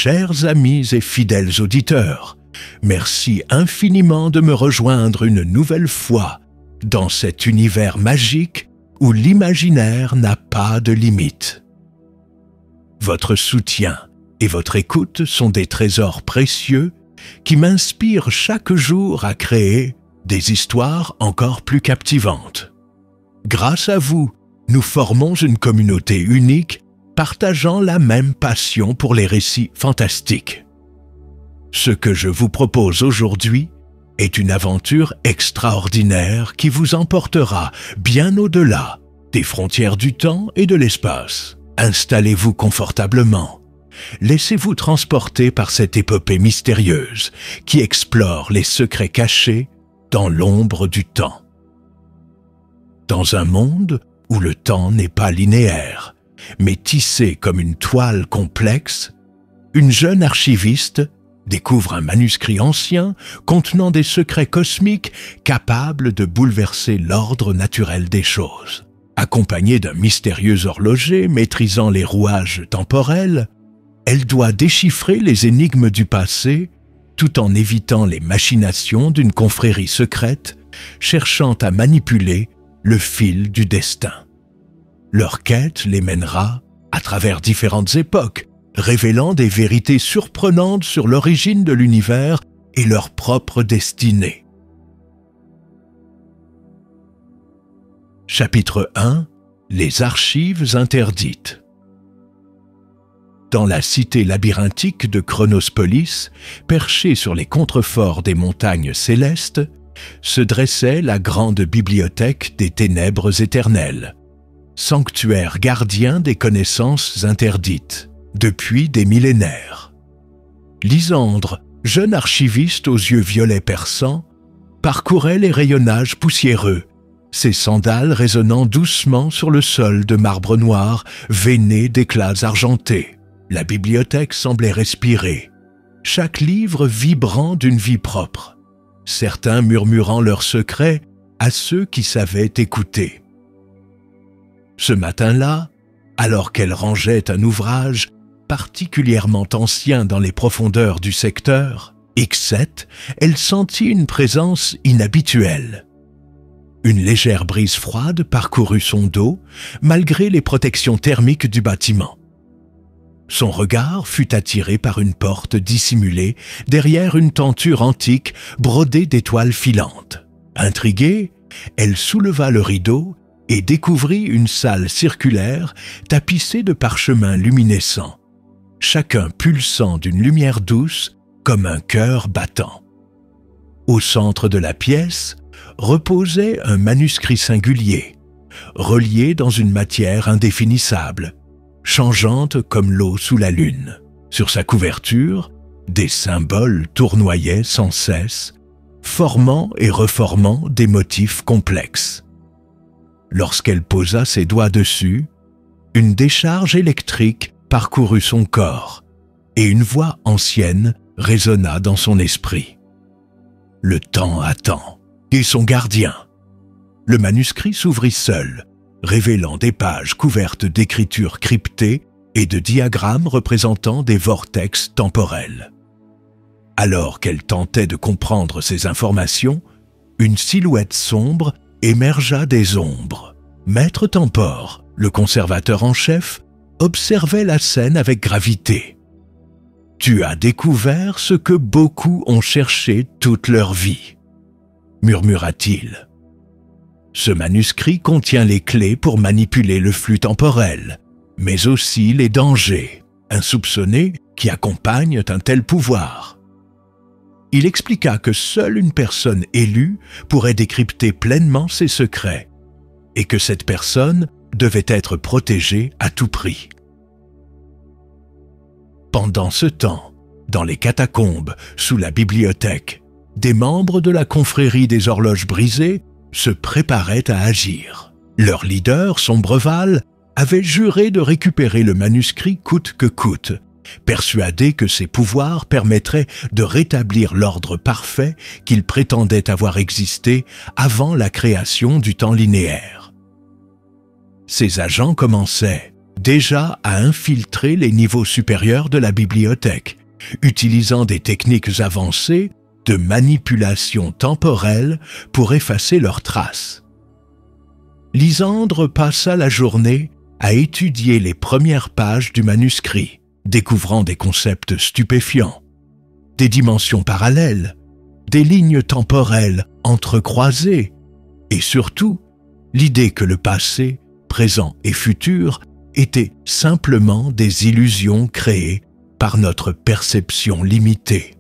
Chers amis et fidèles auditeurs, merci infiniment de me rejoindre une nouvelle fois dans cet univers magique où l'imaginaire n'a pas de limite. Votre soutien et votre écoute sont des trésors précieux qui m'inspirent chaque jour à créer des histoires encore plus captivantes. Grâce à vous, nous formons une communauté unique partageant la même passion pour les récits fantastiques. Ce que je vous propose aujourd'hui est une aventure extraordinaire qui vous emportera bien au-delà des frontières du temps et de l'espace. Installez-vous confortablement. Laissez-vous transporter par cette épopée mystérieuse qui explore les secrets cachés dans l'ombre du temps. Dans un monde où le temps n'est pas linéaire, mais tissé comme une toile complexe, une jeune archiviste découvre un manuscrit ancien contenant des secrets cosmiques capables de bouleverser l'ordre naturel des choses. Accompagnée d'un mystérieux horloger maîtrisant les rouages temporels, elle doit déchiffrer les énigmes du passé tout en évitant les machinations d'une confrérie secrète cherchant à manipuler le fil du destin. Leur quête les mènera à travers différentes époques, révélant des vérités surprenantes sur l'origine de l'univers et leur propre destinée. Chapitre 1 – Les archives interdites. Dans la cité labyrinthique de Chronospolis, perchée sur les contreforts des montagnes célestes, se dressait la grande bibliothèque des ténèbres éternelles, sanctuaire gardien des connaissances interdites, depuis des millénaires. Lysandre, jeune archiviste aux yeux violets perçants, parcourait les rayonnages poussiéreux, ses sandales résonnant doucement sur le sol de marbre noir veiné d'éclats argentés. La bibliothèque semblait respirer, chaque livre vibrant d'une vie propre, certains murmurant leurs secrets à ceux qui savaient écouter. Ce matin-là, alors qu'elle rangeait un ouvrage particulièrement ancien dans les profondeurs du secteur, X7, elle sentit une présence inhabituelle. Une légère brise froide parcourut son dos, malgré les protections thermiques du bâtiment. Son regard fut attiré par une porte dissimulée derrière une tenture antique brodée d'étoiles filantes. Intriguée, elle souleva le rideau et découvrit une salle circulaire tapissée de parchemins luminescents, chacun pulsant d'une lumière douce comme un cœur battant. Au centre de la pièce reposait un manuscrit singulier, relié dans une matière indéfinissable, changeante comme l'eau sous la lune. Sur sa couverture, des symboles tournoyaient sans cesse, formant et reformant des motifs complexes. Lorsqu'elle posa ses doigts dessus, une décharge électrique parcourut son corps et une voix ancienne résonna dans son esprit. Le temps attend, et son gardien. Le manuscrit s'ouvrit seul, révélant des pages couvertes d'écritures cryptées et de diagrammes représentant des vortex temporels. Alors qu'elle tentait de comprendre ces informations, une silhouette sombre émergea des ombres. Maître Tempore, le conservateur en chef, observait la scène avec gravité. « Tu as découvert ce que beaucoup ont cherché toute leur vie », murmura-t-il. Ce manuscrit contient les clés pour manipuler le flux temporel, mais aussi les dangers insoupçonnés qui accompagnent un tel pouvoir. Il expliqua que seule une personne élue pourrait décrypter pleinement ses secrets et que cette personne devait être protégée à tout prix. Pendant ce temps, dans les catacombes, sous la bibliothèque, des membres de la confrérie des horloges brisées se préparaient à agir. Leur leader, Sombreval, avait juré de récupérer le manuscrit coûte que coûte, persuadé que ses pouvoirs permettraient de rétablir l'ordre parfait qu'il prétendait avoir existé avant la création du temps linéaire. Ses agents commençaient, déjà à infiltrer les niveaux supérieurs de la bibliothèque, utilisant des techniques avancées de manipulation temporelle pour effacer leurs traces. Lysandre passa la journée à étudier les premières pages du manuscrit, découvrant des concepts stupéfiants, des dimensions parallèles, des lignes temporelles entrecroisées, et surtout, l'idée que le passé, présent et futur étaient simplement des illusions créées par notre perception limitée.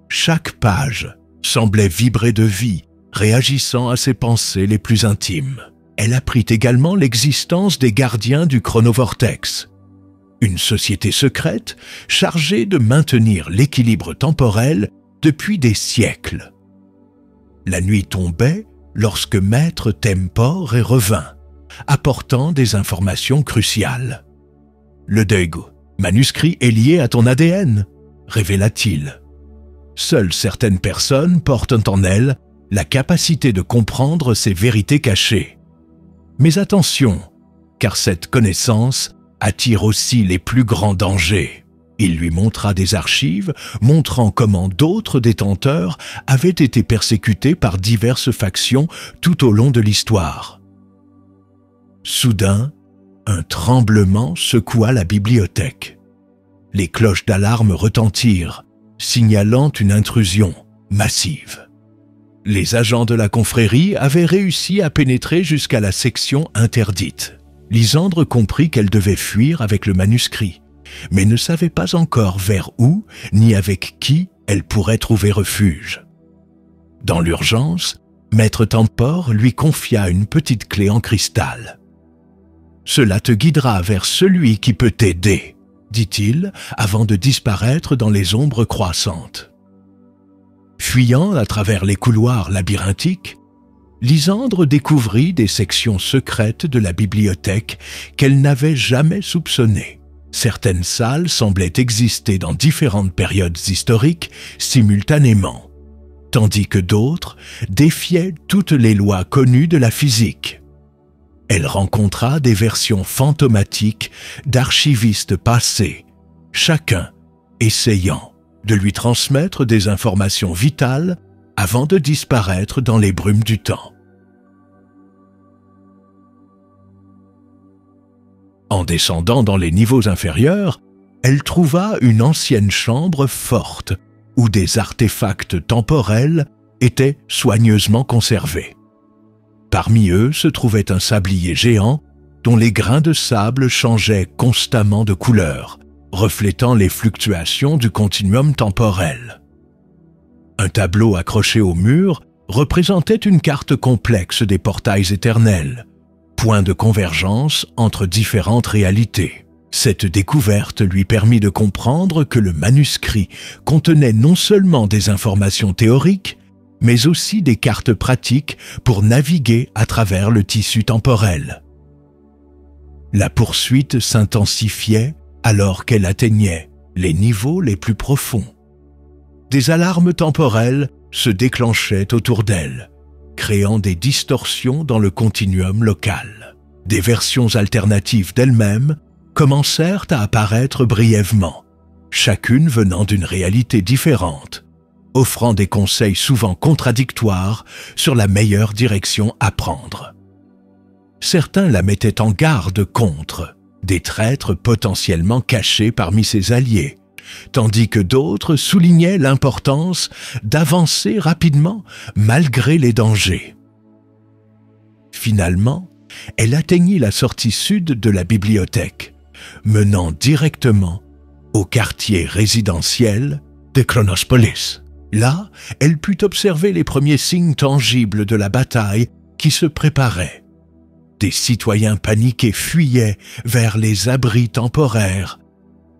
Chaque page semblait vibrer de vie, réagissant à ses pensées les plus intimes. Elle apprit également l'existence des gardiens du chronovortex, une société secrète chargée de maintenir l'équilibre temporel depuis des siècles. La nuit tombait lorsque Maître Tempore revint, apportant des informations cruciales. « Le Daegu, manuscrit est lié à ton ADN », révéla-t-il. Seules certaines personnes portent en elles la capacité de comprendre ces vérités cachées. Mais attention, car cette connaissance attire aussi les plus grands dangers. Il lui montra des archives montrant comment d'autres détenteurs avaient été persécutés par diverses factions tout au long de l'histoire. Soudain, un tremblement secoua la bibliothèque. Les cloches d'alarme retentirent, signalant une intrusion massive. Les agents de la confrérie avaient réussi à pénétrer jusqu'à la section interdite. Lysandre comprit qu'elle devait fuir avec le manuscrit, mais ne savait pas encore vers où ni avec qui elle pourrait trouver refuge. Dans l'urgence, Maître Tempore lui confia une petite clé en cristal. « Cela te guidera vers celui qui peut t'aider », dit-il avant de disparaître dans les ombres croissantes. Fuyant à travers les couloirs labyrinthiques, Lysandre découvrit des sections secrètes de la bibliothèque qu'elle n'avait jamais soupçonnées. Certaines salles semblaient exister dans différentes périodes historiques simultanément, tandis que d'autres défiaient toutes les lois connues de la physique. Elle rencontra des versions fantomatiques d'archivistes passés, chacun essayant de lui transmettre des informations vitales avant de disparaître dans les brumes du temps. En descendant dans les niveaux inférieurs, elle trouva une ancienne chambre forte où des artefacts temporels étaient soigneusement conservés. Parmi eux se trouvait un sablier géant dont les grains de sable changeaient constamment de couleur, reflétant les fluctuations du continuum temporel. Un tableau accroché au mur représentait une carte complexe des portails éternels, point de convergence entre différentes réalités. Cette découverte lui permit de comprendre que le manuscrit contenait non seulement des informations théoriques, mais aussi des cartes pratiques pour naviguer à travers le tissu temporel. La poursuite s'intensifiait alors qu'elle atteignait les niveaux les plus profonds. Des alarmes temporelles se déclenchaient autour d'elle, créant des distorsions dans le continuum local. Des versions alternatives d'elle-même commencèrent à apparaître brièvement, chacune venant d'une réalité différente, offrant des conseils souvent contradictoires sur la meilleure direction à prendre. Certains la mettaient en garde contre des traîtres potentiellement cachés parmi ses alliés, tandis que d'autres soulignaient l'importance d'avancer rapidement malgré les dangers. Finalement, elle atteignit la sortie sud de la bibliothèque, menant directement au quartier résidentiel de Chronospolis. Là, elle put observer les premiers signes tangibles de la bataille qui se préparait. Des citoyens paniqués fuyaient vers les abris temporaires,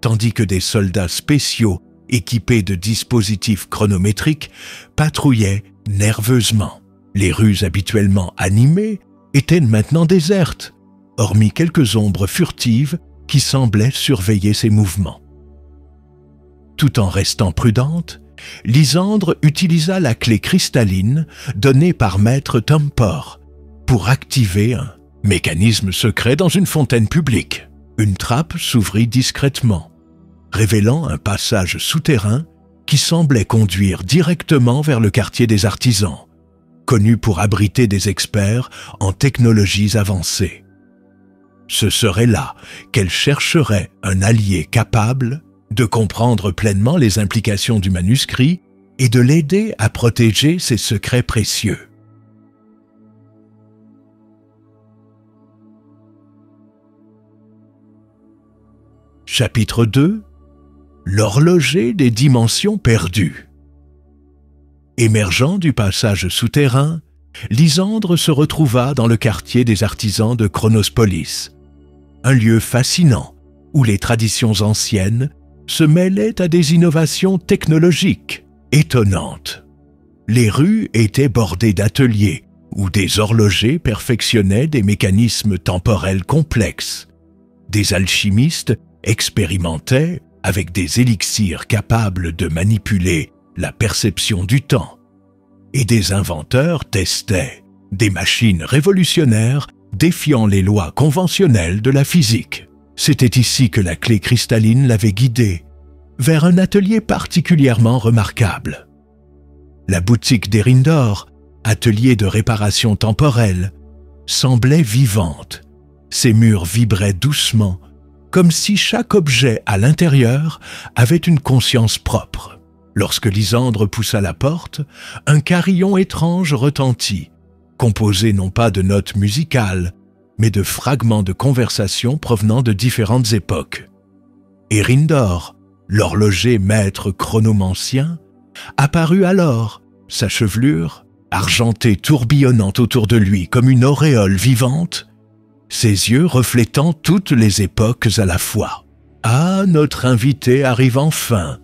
tandis que des soldats spéciaux équipés de dispositifs chronométriques patrouillaient nerveusement. Les rues habituellement animées étaient maintenant désertes, hormis quelques ombres furtives qui semblaient surveiller ses mouvements. Tout en restant prudente, Lysandre utilisa la clé cristalline donnée par Maître Tempore pour activer un Mécanisme secret dans une fontaine publique. Une trappe s'ouvrit discrètement, révélant un passage souterrain qui semblait conduire directement vers le quartier des artisans, connu pour abriter des experts en technologies avancées. Ce serait là qu'elle chercherait un allié capable de comprendre pleinement les implications du manuscrit et de l'aider à protéger ses secrets précieux. Chapitre 2 : L'horloger des dimensions perdues. Émergeant du passage souterrain, Lysandre se retrouva dans le quartier des artisans de Chronospolis, un lieu fascinant où les traditions anciennes se mêlaient à des innovations technologiques étonnantes. Les rues étaient bordées d'ateliers où des horlogers perfectionnaient des mécanismes temporels complexes. Des alchimistes expérimentaient avec des élixirs capables de manipuler la perception du temps, et des inventeurs testaient des machines révolutionnaires défiant les lois conventionnelles de la physique. C'était ici que la clé cristalline l'avait guidé, vers un atelier particulièrement remarquable. La boutique d'Erindor, atelier de réparation temporelle, semblait vivante. Ses murs vibraient doucement, comme si chaque objet à l'intérieur avait une conscience propre. Lorsque Lysandre poussa la porte, un carillon étrange retentit, composé non pas de notes musicales, mais de fragments de conversation provenant de différentes époques. Erindor, l'horloger maître chronomancien, apparut alors, sa chevelure, argentée tourbillonnant autour de lui comme une auréole vivante, ses yeux reflétant toutes les époques à la fois. « Ah, notre invité arrive enfin !»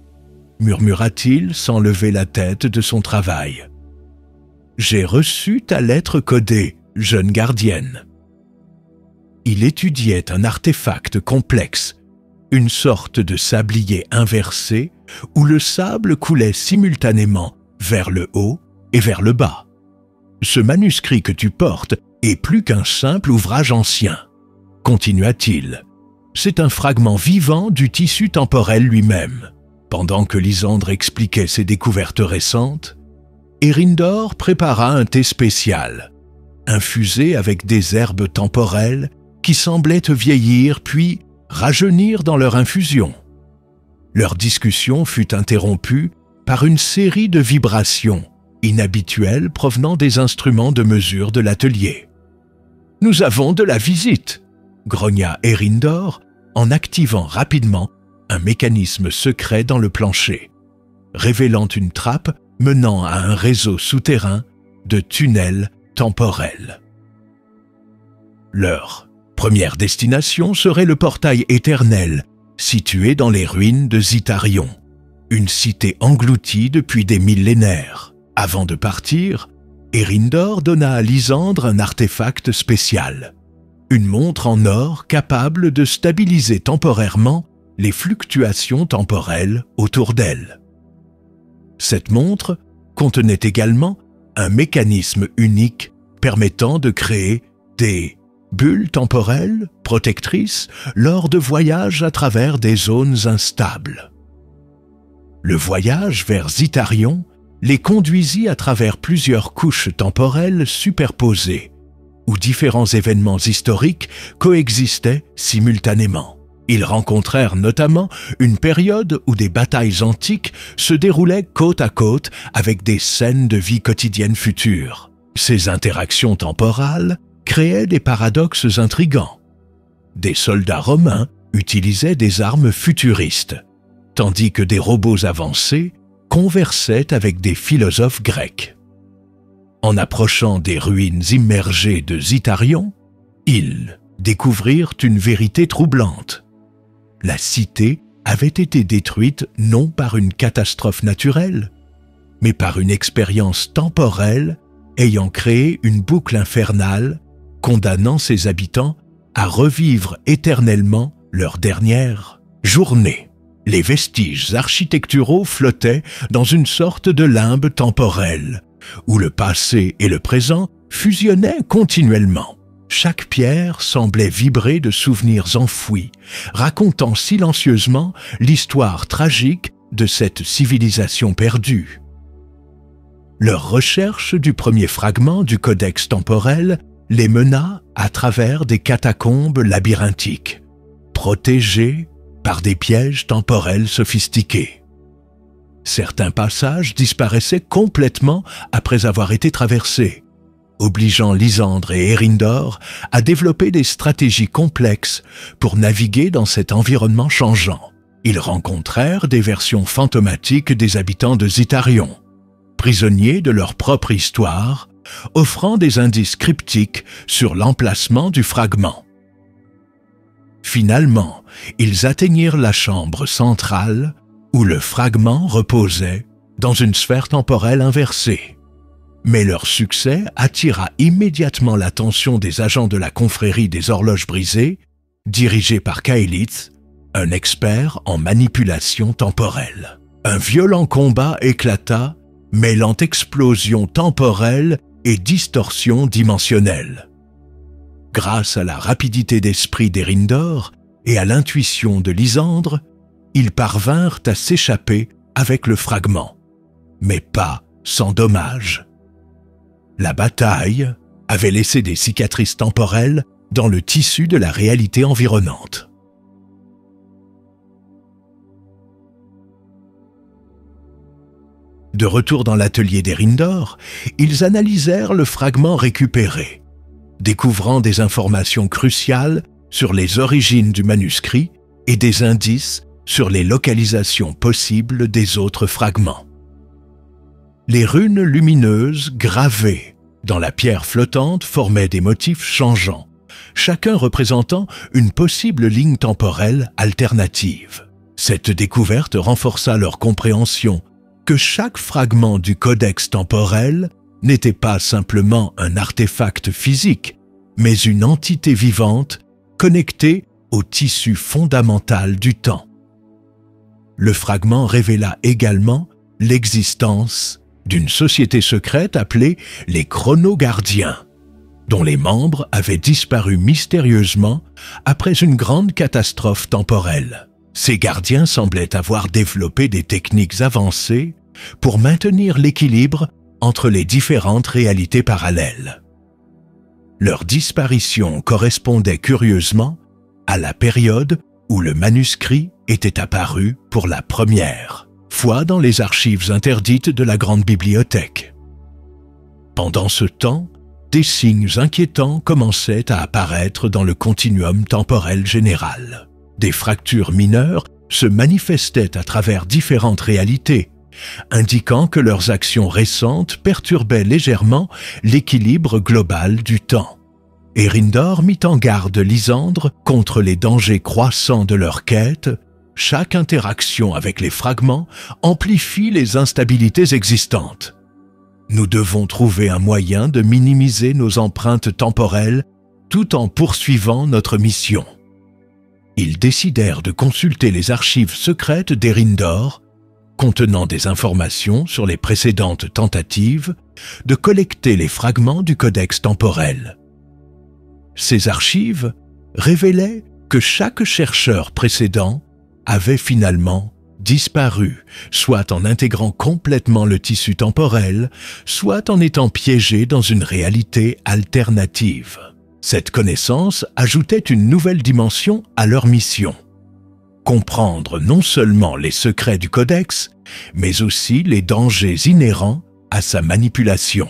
murmura-t-il sans lever la tête de son travail. « J'ai reçu ta lettre codée, jeune gardienne. » Il étudiait un artefact complexe, une sorte de sablier inversé où le sable coulait simultanément vers le haut et vers le bas. « Ce manuscrit que tu portes est plus qu'un simple ouvrage ancien, » continua-t-il. « C'est un fragment vivant du tissu temporel lui-même. » Pendant que Lysandre expliquait ses découvertes récentes, Erindor prépara un thé spécial, infusé avec des herbes temporelles qui semblaient vieillir puis rajeunir dans leur infusion. Leur discussion fut interrompue par une série de vibrations inhabituelles provenant des instruments de mesure de l'atelier. « Nous avons de la visite !» grogna Erindor en activant rapidement un mécanisme secret dans le plancher, révélant une trappe menant à un réseau souterrain de tunnels temporels. Leur première destination serait le portail éternel, situé dans les ruines de Zitarion, une cité engloutie depuis des millénaires. Avant de partir, Erindor donna à Lysandre un artefact spécial, une montre en or capable de stabiliser temporairement les fluctuations temporelles autour d'elle. Cette montre contenait également un mécanisme unique permettant de créer des bulles temporelles protectrices lors de voyages à travers des zones instables. Le voyage vers Zitarion les conduisit à travers plusieurs couches temporelles superposées, où différents événements historiques coexistaient simultanément. Ils rencontrèrent notamment une période où des batailles antiques se déroulaient côte à côte avec des scènes de vie quotidienne futures. Ces interactions temporales créaient des paradoxes intrigants. Des soldats romains utilisaient des armes futuristes, tandis que des robots avancés conversaient avec des philosophes grecs. En approchant des ruines immergées de Zitarion, ils découvrirent une vérité troublante. La cité avait été détruite non par une catastrophe naturelle, mais par une expérience temporelle ayant créé une boucle infernale, condamnant ses habitants à revivre éternellement leur dernière journée. Les vestiges architecturaux flottaient dans une sorte de limbe temporel, où le passé et le présent fusionnaient continuellement. Chaque pierre semblait vibrer de souvenirs enfouis, racontant silencieusement l'histoire tragique de cette civilisation perdue. Leur recherche du premier fragment du codex temporel les mena à travers des catacombes labyrinthiques, protégées par des pièges temporels sophistiqués. Certains passages disparaissaient complètement après avoir été traversés, obligeant Lysandre et Eärendor à développer des stratégies complexes pour naviguer dans cet environnement changeant. Ils rencontrèrent des versions fantomatiques des habitants de Zitharion, prisonniers de leur propre histoire, offrant des indices cryptiques sur l'emplacement du fragment. Finalement, ils atteignirent la chambre centrale où le fragment reposait dans une sphère temporelle inversée. Mais leur succès attira immédiatement l'attention des agents de la confrérie des horloges brisées, dirigés par Kaelith, un expert en manipulation temporelle. Un violent combat éclata, mêlant explosion temporelle et distorsion dimensionnelle. Grâce à la rapidité d'esprit d'Eärendor et à l'intuition de Lysandre, ils parvinrent à s'échapper avec le fragment, mais pas sans dommages. La bataille avait laissé des cicatrices temporelles dans le tissu de la réalité environnante. De retour dans l'atelier d'Eärendor, ils analysèrent le fragment récupéré, découvrant des informations cruciales sur les origines du manuscrit et des indices sur les localisations possibles des autres fragments. Les runes lumineuses gravées dans la pierre flottante formaient des motifs changeants, chacun représentant une possible ligne temporelle alternative. Cette découverte renforça leur compréhension que chaque fragment du codex temporel n'était pas simplement un artefact physique, mais une entité vivante connectée au tissu fondamental du temps. Le fragment révéla également l'existence d'une société secrète appelée les Chronogardiens, dont les membres avaient disparu mystérieusement après une grande catastrophe temporelle. Ces gardiens semblaient avoir développé des techniques avancées pour maintenir l'équilibre entre les différentes réalités parallèles. Leur disparition correspondait curieusement à la période où le manuscrit était apparu pour la première fois dans les archives interdites de la Grande Bibliothèque. Pendant ce temps, des signes inquiétants commençaient à apparaître dans le continuum temporel général. Des fractures mineures se manifestaient à travers différentes réalités, indiquant que leurs actions récentes perturbaient légèrement l'équilibre global du temps. Eärendor mit en garde Lysandre contre les dangers croissants de leur quête. Chaque interaction avec les fragments amplifie les instabilités existantes. Nous devons trouver un moyen de minimiser nos empreintes temporelles tout en poursuivant notre mission. Ils décidèrent de consulter les archives secrètes d'Eärendor, contenant des informations sur les précédentes tentatives de collecter les fragments du codex temporel. Ces archives révélaient que chaque chercheur précédent avait finalement disparu, soit en intégrant complètement le tissu temporel, soit en étant piégé dans une réalité alternative. Cette connaissance ajoutait une nouvelle dimension à leur mission. Comprendre non seulement les secrets du codex, mais aussi les dangers inhérents à sa manipulation.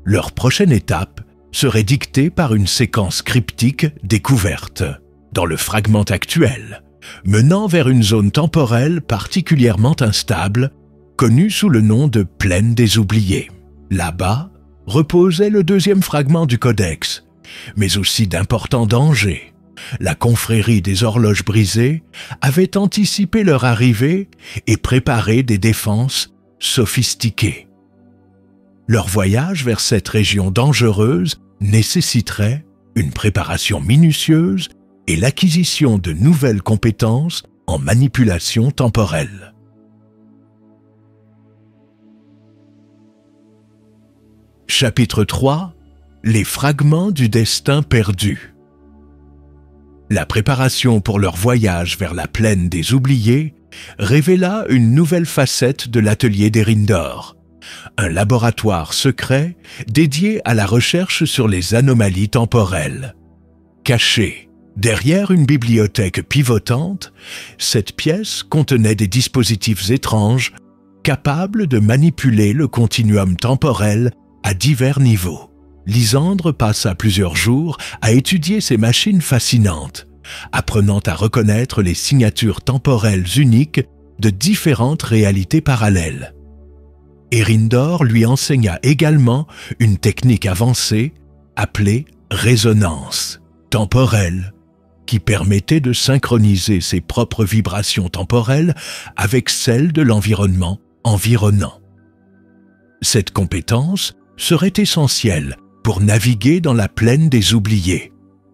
Leur prochaine étape serait dictée par une séquence cryptique découverte dans le fragment actuel, menant vers une zone temporelle particulièrement instable, connue sous le nom de Plaine des Oubliés. Là-bas reposait le deuxième fragment du codex, mais aussi d'importants dangers. La confrérie des horloges brisées avait anticipé leur arrivée et préparé des défenses sophistiquées. Leur voyage vers cette région dangereuse nécessiterait une préparation minutieuse et l'acquisition de nouvelles compétences en manipulation temporelle. Chapitre 3 : les fragments du destin perdu. La préparation pour leur voyage vers la plaine des oubliés révéla une nouvelle facette de l'atelier d'Erindor, un laboratoire secret dédié à la recherche sur les anomalies temporelles. Cachée derrière une bibliothèque pivotante, cette pièce contenait des dispositifs étranges capables de manipuler le continuum temporel à divers niveaux. Lisandre passa plusieurs jours à étudier ces machines fascinantes, apprenant à reconnaître les signatures temporelles uniques de différentes réalités parallèles. Erindor lui enseigna également une technique avancée appelée résonance temporelle, qui permettait de synchroniser ses propres vibrations temporelles avec celles de l'environnement environnant. Cette compétence serait essentielle pour naviguer dans la plaine des oubliés,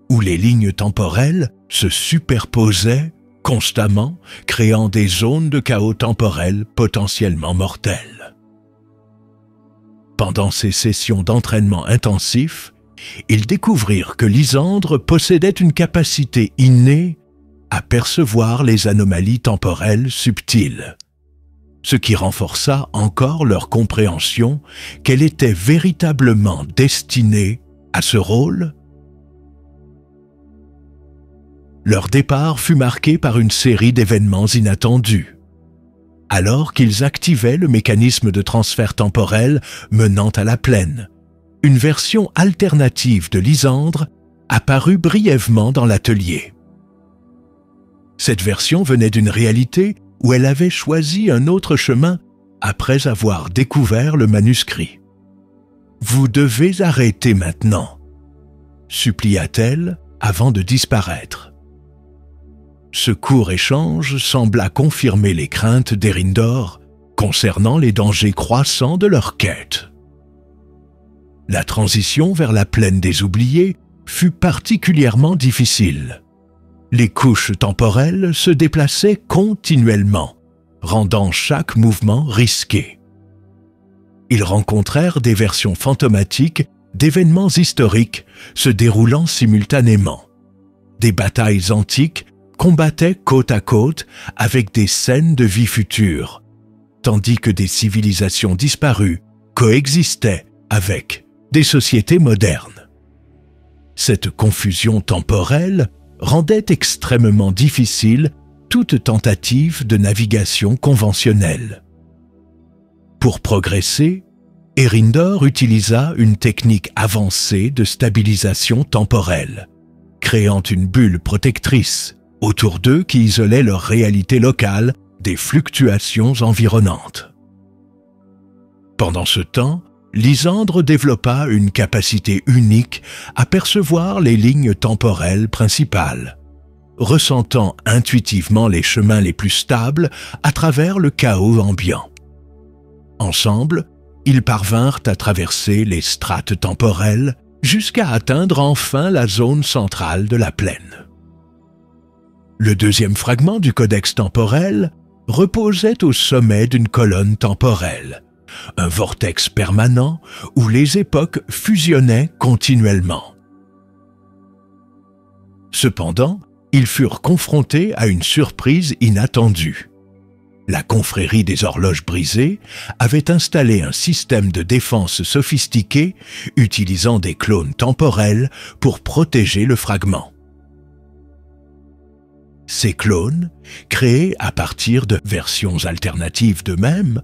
où les lignes temporelles se superposaient constamment, créant des zones de chaos temporel potentiellement mortelles. Pendant ces sessions d'entraînement intensif, ils découvrirent que Lisandre possédait une capacité innée à percevoir les anomalies temporelles subtiles, ce qui renforça encore leur compréhension qu'elle était véritablement destinée à ce rôle. Leur départ fut marqué par une série d'événements inattendus. Alors qu'ils activaient le mécanisme de transfert temporel menant à la plaine, une version alternative de Lisandre apparut brièvement dans l'atelier. Cette version venait d'une réalité où elle avait choisi un autre chemin après avoir découvert le manuscrit. « Vous devez arrêter maintenant », supplia-t-elle avant de disparaître. Ce court échange sembla confirmer les craintes d'Erindor concernant les dangers croissants de leur quête. La transition vers la plaine des oubliés fut particulièrement difficile. Les couches temporelles se déplaçaient continuellement, rendant chaque mouvement risqué. Ils rencontrèrent des versions fantomatiques d'événements historiques se déroulant simultanément. Des batailles antiques combattaient côte à côte avec des scènes de vie future, tandis que des civilisations disparues coexistaient avec des sociétés modernes. Cette confusion temporelle rendait extrêmement difficile toute tentative de navigation conventionnelle. Pour progresser, Erindor utilisa une technique avancée de stabilisation temporelle, créant une bulle protectrice autour d'eux qui isolait leur réalité locale des fluctuations environnantes. Pendant ce temps, Lisandre développa une capacité unique à percevoir les lignes temporelles principales, ressentant intuitivement les chemins les plus stables à travers le chaos ambiant. Ensemble, ils parvinrent à traverser les strates temporelles jusqu'à atteindre enfin la zone centrale de la plaine. Le deuxième fragment du codex temporel reposait au sommet d'une colonne temporelle, un vortex permanent où les époques fusionnaient continuellement. Cependant, ils furent confrontés à une surprise inattendue. La confrérie des horloges brisées avait installé un système de défense sophistiqué utilisant des clones temporels pour protéger le fragment. Ces clones, créés à partir de versions alternatives d'eux-mêmes,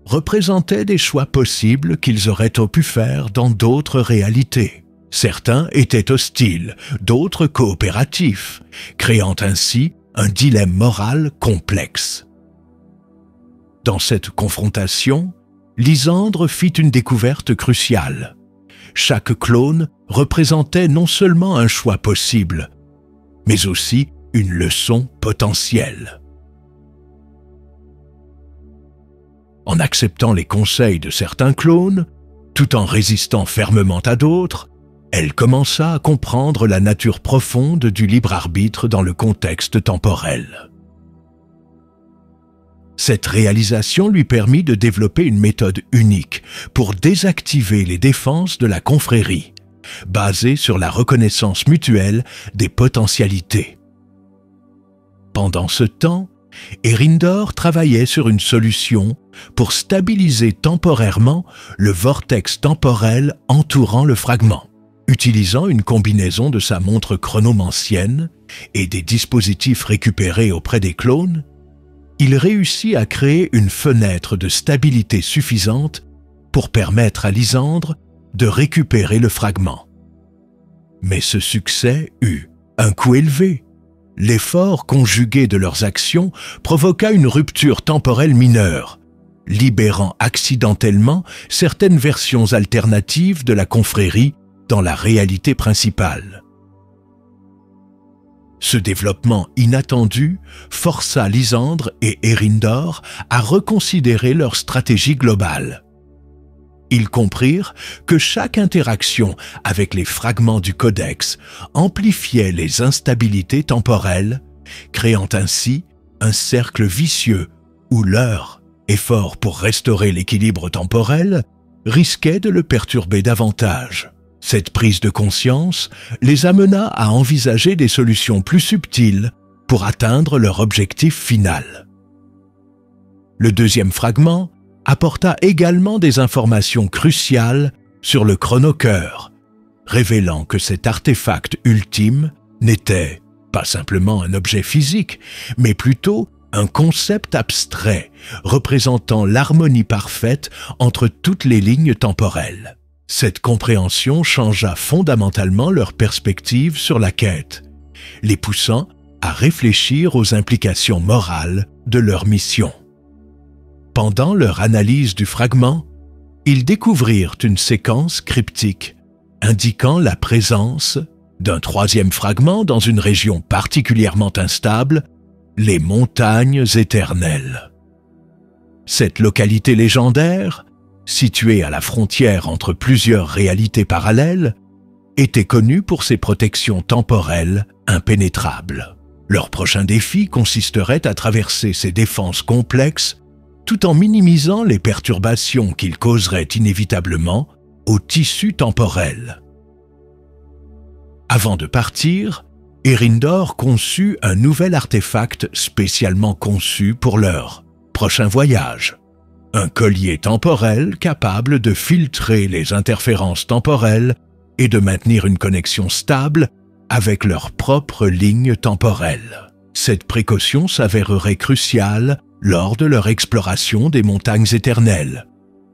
représentaient des choix possibles qu'ils auraient pu faire dans d'autres réalités. Certains étaient hostiles, d'autres coopératifs, créant ainsi un dilemme moral complexe. Dans cette confrontation, Lisandre fit une découverte cruciale. Chaque clone représentait non seulement un choix possible, mais aussi une leçon potentielle. En acceptant les conseils de certains clones, tout en résistant fermement à d'autres, elle commença à comprendre la nature profonde du libre arbitre dans le contexte temporel. Cette réalisation lui permit de développer une méthode unique pour désactiver les défenses de la confrérie, basé sur la reconnaissance mutuelle des potentialités. Pendant ce temps, Earindor travaillait sur une solution pour stabiliser temporairement le vortex temporel entourant le fragment. Utilisant une combinaison de sa montre chronomancienne et des dispositifs récupérés auprès des clones, il réussit à créer une fenêtre de stabilité suffisante pour permettre à Lysandre de récupérer le fragment. Mais ce succès eut un coût élevé. L'effort conjugué de leurs actions provoqua une rupture temporelle mineure, libérant accidentellement certaines versions alternatives de la confrérie dans la réalité principale. Ce développement inattendu força Lysandre et Earindor à reconsidérer leur stratégie globale. Ils comprirent que chaque interaction avec les fragments du codex amplifiait les instabilités temporelles, créant ainsi un cercle vicieux où leur effort pour restaurer l'équilibre temporel risquait de le perturber davantage. Cette prise de conscience les amena à envisager des solutions plus subtiles pour atteindre leur objectif final. Le deuxième fragment apporta également des informations cruciales sur le chronocœur, révélant que cet artefact ultime n'était pas simplement un objet physique, mais plutôt un concept abstrait représentant l'harmonie parfaite entre toutes les lignes temporelles. Cette compréhension changea fondamentalement leur perspective sur la quête, les poussant à réfléchir aux implications morales de leur mission. Pendant leur analyse du fragment, ils découvrirent une séquence cryptique indiquant la présence d'un troisième fragment dans une région particulièrement instable, les montagnes éternelles. Cette localité légendaire, située à la frontière entre plusieurs réalités parallèles, était connue pour ses protections temporelles impénétrables. Leur prochain défi consisterait à traverser ces défenses complexes tout en minimisant les perturbations qu'ils causeraient inévitablement au tissu temporel. Avant de partir, Earindor conçut un nouvel artefact spécialement conçu pour leur prochain voyage. Un collier temporel capable de filtrer les interférences temporelles et de maintenir une connexion stable avec leur propre ligne temporelle. Cette précaution s'avérerait cruciale lors de leur exploration des montagnes éternelles,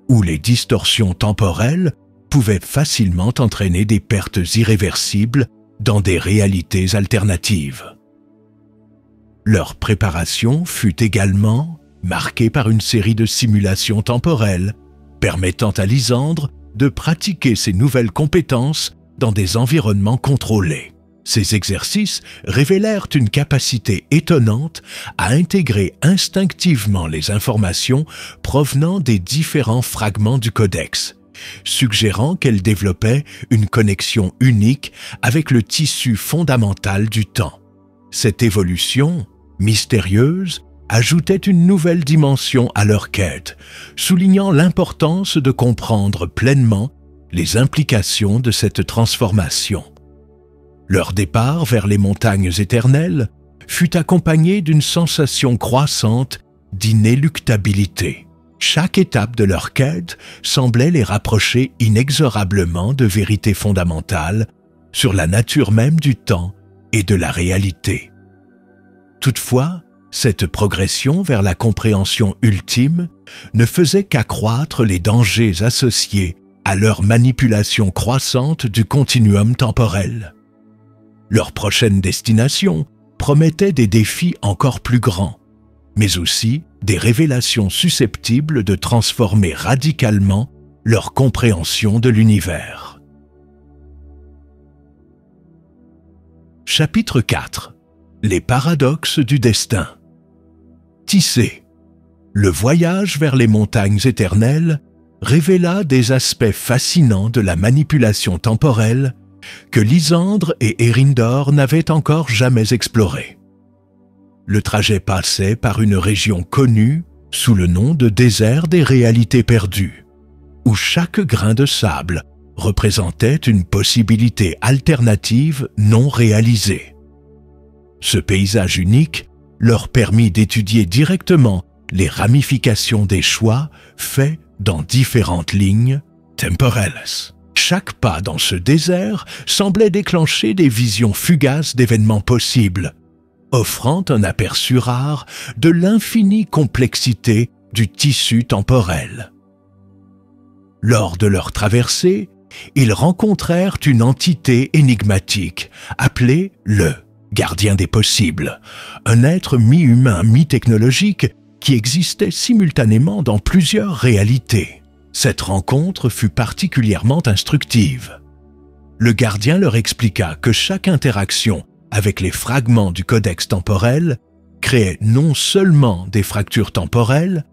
où les distorsions temporelles pouvaient facilement entraîner des pertes irréversibles dans des réalités alternatives. Leur préparation fut également marquée par une série de simulations temporelles, permettant à Lysandre de pratiquer ses nouvelles compétences dans des environnements contrôlés. Ces exercices révélèrent une capacité étonnante à intégrer instinctivement les informations provenant des différents fragments du codex, suggérant qu'elle développait une connexion unique avec le tissu fondamental du temps. Cette évolution, mystérieuse, ajoutait une nouvelle dimension à leur quête, soulignant l'importance de comprendre pleinement les implications de cette transformation. Leur départ vers les montagnes éternelles fut accompagné d'une sensation croissante d'inéluctabilité. Chaque étape de leur quête semblait les rapprocher inexorablement de vérités fondamentales sur la nature même du temps et de la réalité. Toutefois, cette progression vers la compréhension ultime ne faisait qu'accroître les dangers associés à leur manipulation croissante du continuum temporel. Leur prochaine destination promettait des défis encore plus grands, mais aussi des révélations susceptibles de transformer radicalement leur compréhension de l'univers. Chapitre 4. Les paradoxes du destin. Tissé. Le voyage vers les montagnes éternelles révéla des aspects fascinants de la manipulation temporelle que Lysandre et Earindor n'avaient encore jamais explorés. Le trajet passait par une région connue sous le nom de désert des réalités perdues, où chaque grain de sable représentaient une possibilité alternative non réalisée. Ce paysage unique leur permit d'étudier directement les ramifications des choix faits dans différentes lignes temporelles. Chaque pas dans ce désert semblait déclencher des visions fugaces d'événements possibles, offrant un aperçu rare de l'infinie complexité du tissu temporel. Lors de leur traversée, ils rencontrèrent une entité énigmatique appelée le gardien des possibles, un être mi-humain, mi-technologique qui existait simultanément dans plusieurs réalités. Cette rencontre fut particulièrement instructive. Le gardien leur expliqua que chaque interaction avec les fragments du codex temporel créait non seulement des fractures temporelles,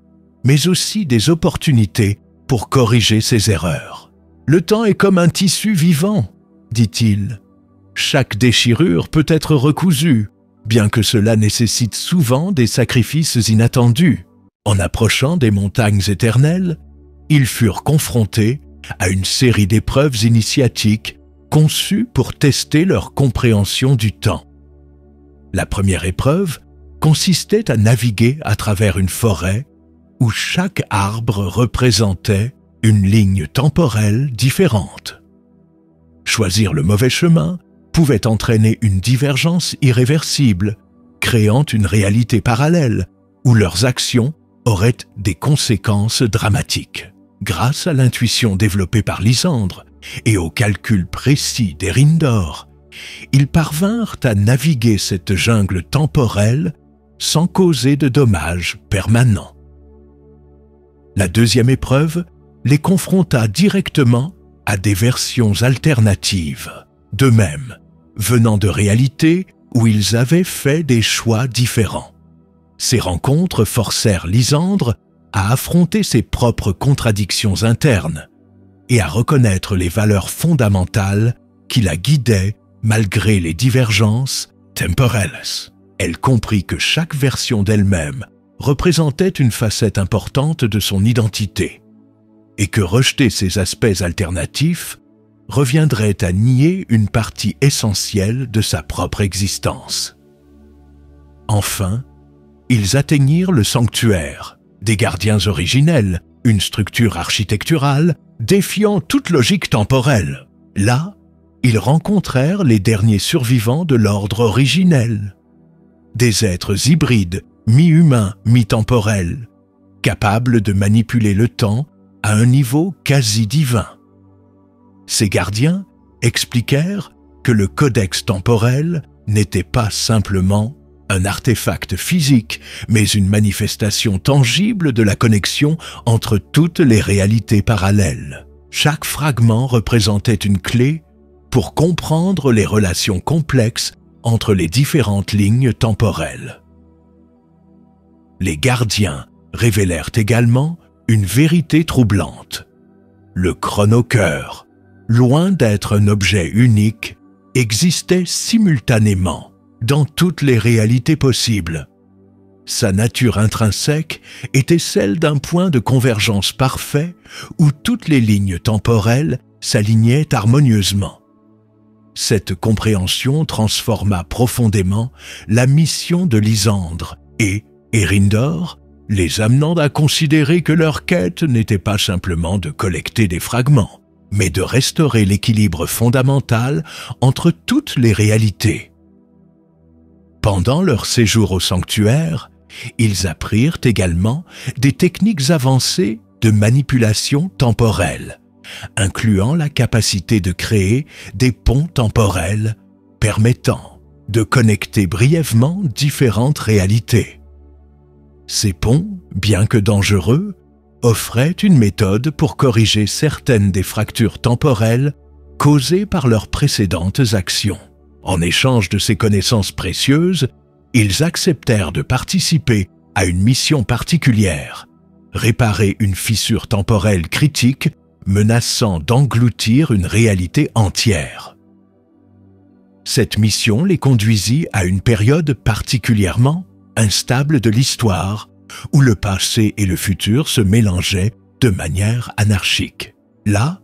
mais aussi des opportunités pour corriger ces erreurs. « Le temps est comme un tissu vivant, » dit-il. « Chaque déchirure peut être recousue, bien que cela nécessite souvent des sacrifices inattendus. » En approchant des montagnes éternelles, ils furent confrontés à une série d'épreuves initiatiques conçues pour tester leur compréhension du temps. La première épreuve consistait à naviguer à travers une forêt où chaque arbre représentait une ligne temporelle différente. Choisir le mauvais chemin pouvait entraîner une divergence irréversible, créant une réalité parallèle où leurs actions auraient des conséquences dramatiques. Grâce à l'intuition développée par Lysandre et au calcul précis d'Erindor, ils parvinrent à naviguer cette jungle temporelle sans causer de dommages permanents. La deuxième épreuve les confronta directement à des versions alternatives, d'eux-mêmes, venant de réalités où ils avaient fait des choix différents. Ces rencontres forcèrent Lysandre à affronter ses propres contradictions internes et à reconnaître les valeurs fondamentales qui la guidaient malgré les divergences temporelles. Elle comprit que chaque version d'elle-même représentait une facette importante de son identité et que rejeter ces aspects alternatifs reviendrait à nier une partie essentielle de sa propre existence. Enfin, ils atteignirent le sanctuaire, des gardiens originels, une structure architecturale défiant toute logique temporelle. Là, ils rencontrèrent les derniers survivants de l'ordre originel. Des êtres hybrides, mi-humains, mi-temporels, capables de manipuler le temps à un niveau quasi divin. Ces gardiens expliquèrent que le codex temporel n'était pas simplement un artefact physique, mais une manifestation tangible de la connexion entre toutes les réalités parallèles. Chaque fragment représentait une clé pour comprendre les relations complexes entre les différentes lignes temporelles. Les gardiens révélèrent également une vérité troublante. Le chronocœur, loin d'être un objet unique, existait simultanément dans toutes les réalités possibles. Sa nature intrinsèque était celle d'un point de convergence parfait où toutes les lignes temporelles s'alignaient harmonieusement. Cette compréhension transforma profondément la mission de Lysandre et Erindor, les amenant à considérer que leur quête n'était pas simplement de collecter des fragments, mais de restaurer l'équilibre fondamental entre toutes les réalités. Pendant leur séjour au sanctuaire, ils apprirent également des techniques avancées de manipulation temporelle, incluant la capacité de créer des ponts temporels permettant de connecter brièvement différentes réalités. Ces ponts, bien que dangereux, offraient une méthode pour corriger certaines des fractures temporelles causées par leurs précédentes actions. En échange de ces connaissances précieuses, ils acceptèrent de participer à une mission particulière, réparer une fissure temporelle critique menaçant d'engloutir une réalité entière. Cette mission les conduisit à une période particulièrement instable de l'histoire, où le passé et le futur se mélangeaient de manière anarchique. Là,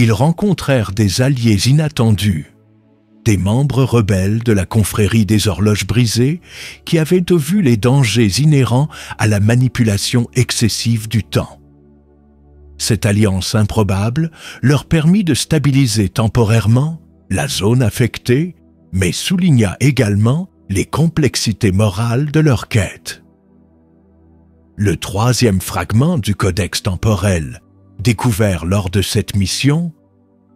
ils rencontrèrent des alliés inattendus, des membres rebelles de la confrérie des horloges brisées qui avaient vu les dangers inhérents à la manipulation excessive du temps. Cette alliance improbable leur permit de stabiliser temporairement la zone affectée, mais souligna également les complexités morales de leur quête. Le troisième fragment du codex temporel, découvert lors de cette mission,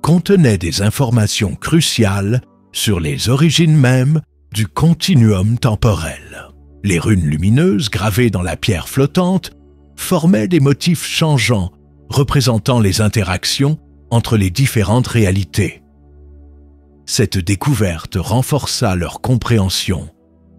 contenait des informations cruciales sur les origines mêmes du continuum temporel. Les runes lumineuses gravées dans la pierre flottante formaient des motifs changeants représentant les interactions entre les différentes réalités. Cette découverte renforça leur compréhension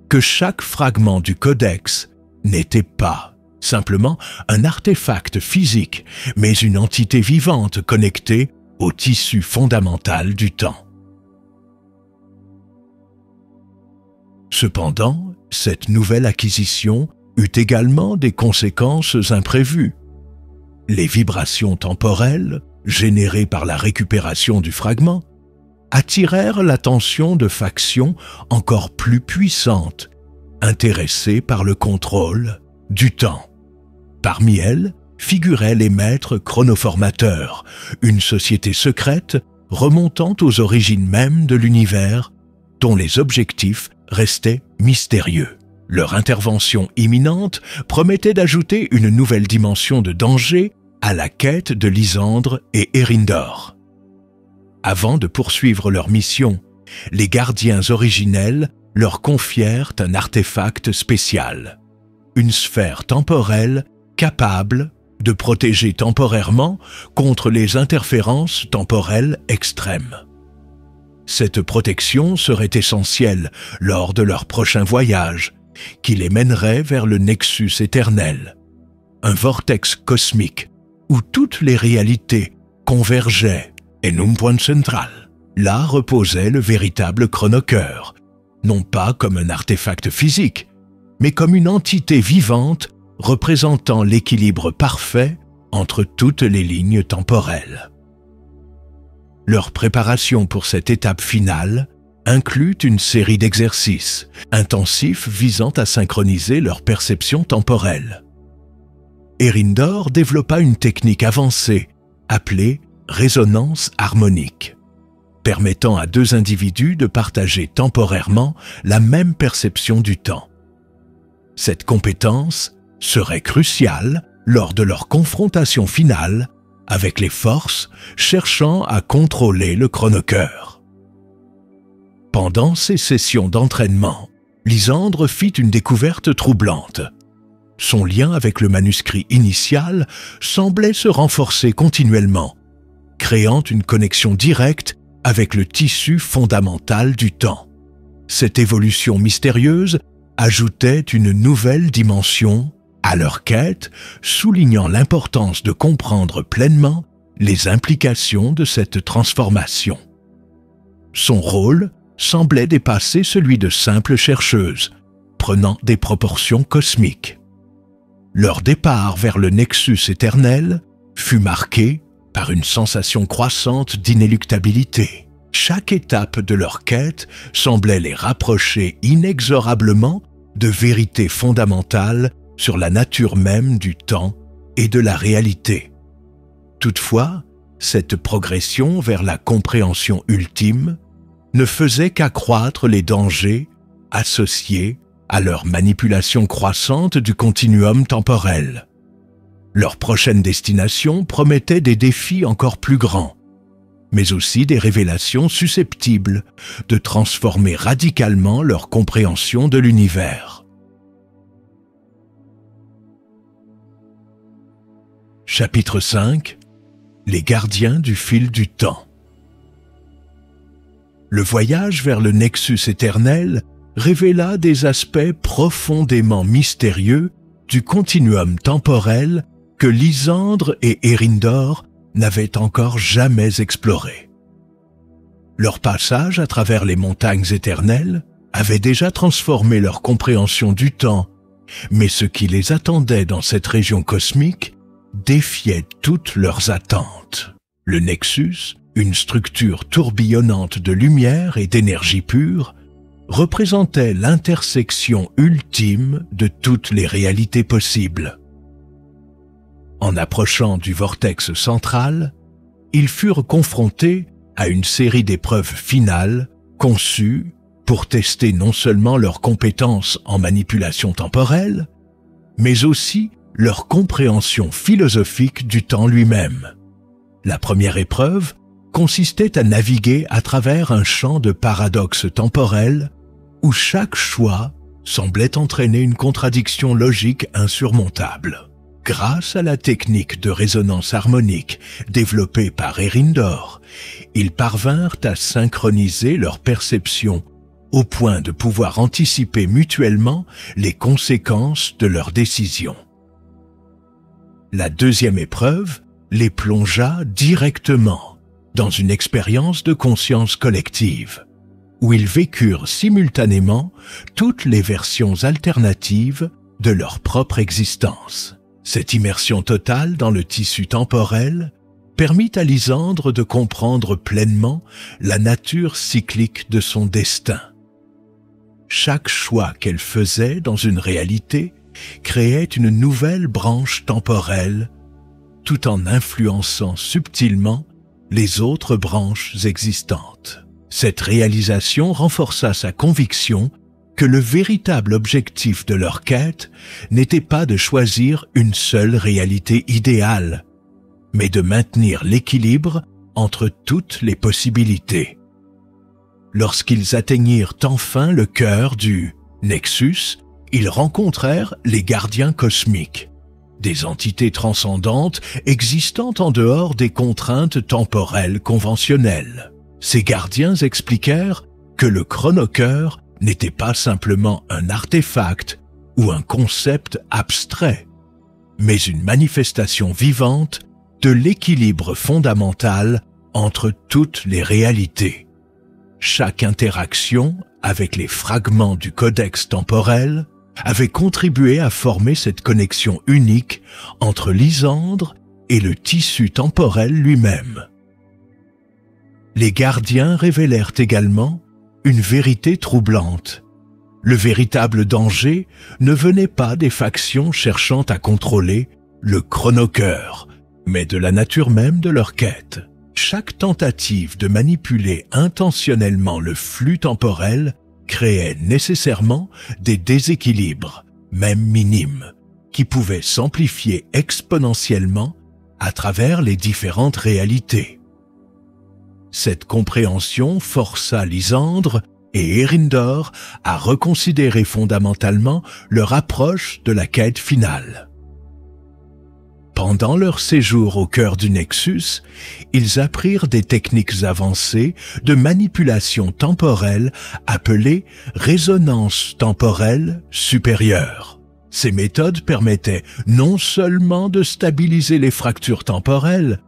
que chaque fragment du codex n'était pas simplement un artefact physique, mais une entité vivante connectée au tissu fondamental du temps. Cependant, cette nouvelle acquisition eut également des conséquences imprévues. Les vibrations temporelles, générées par la récupération du fragment, attirèrent l'attention de factions encore plus puissantes, intéressées par le contrôle du temps. Parmi elles figuraient les maîtres chronoformateurs, une société secrète remontant aux origines mêmes de l'univers, dont les objectifs restaient mystérieux. Leur intervention imminente promettait d'ajouter une nouvelle dimension de danger à la quête de Lysandre et Eryndor. Avant de poursuivre leur mission, les gardiens originels leur confièrent un artefact spécial, une sphère temporelle capable de protéger temporairement contre les interférences temporelles extrêmes. Cette protection serait essentielle lors de leur prochain voyage, qui les mènerait vers le Nexus éternel, un vortex cosmique où toutes les réalités convergeaient en un point central. Là reposait le véritable chronocœur, non pas comme un artefact physique, mais comme une entité vivante représentant l'équilibre parfait entre toutes les lignes temporelles. Leur préparation pour cette étape finale inclut une série d'exercices intensifs visant à synchroniser leur perception temporelle. Eryndor développa une technique avancée appelée résonance harmonique, permettant à deux individus de partager temporairement la même perception du temps. Cette compétence serait cruciale lors de leur confrontation finale avec les forces cherchant à contrôler le chronocœur. Pendant ces sessions d'entraînement, Lysandre fit une découverte troublante. Son lien avec le manuscrit initial semblait se renforcer continuellement, créant une connexion directe avec le tissu fondamental du temps. Cette évolution mystérieuse ajoutait une nouvelle dimension à leur quête, soulignant l'importance de comprendre pleinement les implications de cette transformation. Son rôle semblait dépasser celui de simple chercheuse, prenant des proportions cosmiques. Leur départ vers le Nexus éternel fut marqué par une sensation croissante d'inéluctabilité. Chaque étape de leur quête semblait les rapprocher inexorablement de vérités fondamentales sur la nature même du temps et de la réalité. Toutefois, cette progression vers la compréhension ultime ne faisait qu'accroître les dangers associés à leur manipulation croissante du continuum temporel. Leur prochaine destination promettait des défis encore plus grands, mais aussi des révélations susceptibles de transformer radicalement leur compréhension de l'univers. Chapitre 5 : Les gardiens du fil du temps. Le voyage vers le Nexus éternel révéla des aspects profondément mystérieux du continuum temporel que Lysandre et Eryndor n'avaient encore jamais exploré. Leur passage à travers les montagnes éternelles avait déjà transformé leur compréhension du temps, mais ce qui les attendait dans cette région cosmique défiait toutes leurs attentes. Le Nexus, une structure tourbillonnante de lumière et d'énergie pure, représentait l'intersection ultime de toutes les réalités possibles. En approchant du vortex central, ils furent confrontés à une série d'épreuves finales conçues pour tester non seulement leurs compétences en manipulation temporelle, mais aussi leur compréhension philosophique du temps lui-même. La première épreuve consistait à naviguer à travers un champ de paradoxes temporels où chaque choix semblait entraîner une contradiction logique insurmontable. Grâce à la technique de résonance harmonique développée par Earindor, ils parvinrent à synchroniser leurs perceptions au point de pouvoir anticiper mutuellement les conséquences de leurs décisions. La deuxième épreuve les plongea directement dans une expérience de conscience collective, où ils vécurent simultanément toutes les versions alternatives de leur propre existence. Cette immersion totale dans le tissu temporel permit à Lysandre de comprendre pleinement la nature cyclique de son destin. Chaque choix qu'elle faisait dans une réalité créait une nouvelle branche temporelle, tout en influençant subtilement les autres branches existantes. Cette réalisation renforça sa conviction que le véritable objectif de leur quête n'était pas de choisir une seule réalité idéale, mais de maintenir l'équilibre entre toutes les possibilités. Lorsqu'ils atteignirent enfin le cœur du Nexus, ils rencontrèrent les gardiens cosmiques, des entités transcendantes existant en dehors des contraintes temporelles conventionnelles. Ces gardiens expliquèrent que le chronocœur n'était pas simplement un artefact ou un concept abstrait, mais une manifestation vivante de l'équilibre fondamental entre toutes les réalités. Chaque interaction avec les fragments du codex temporel avait contribué à former cette connexion unique entre Lysandre et le tissu temporel lui-même. Les gardiens révélèrent également une vérité troublante. Le véritable danger ne venait pas des factions cherchant à contrôler le chronocœur, mais de la nature même de leur quête. Chaque tentative de manipuler intentionnellement le flux temporel créait nécessairement des déséquilibres, même minimes, qui pouvaient s'amplifier exponentiellement à travers les différentes réalités. Cette compréhension força Lysandre et Earindor à reconsidérer fondamentalement leur approche de la quête finale. Pendant leur séjour au cœur du Nexus, ils apprirent des techniques avancées de manipulation temporelle appelées résonance temporelle supérieure. Ces méthodes permettaient non seulement de stabiliser les fractures temporelles,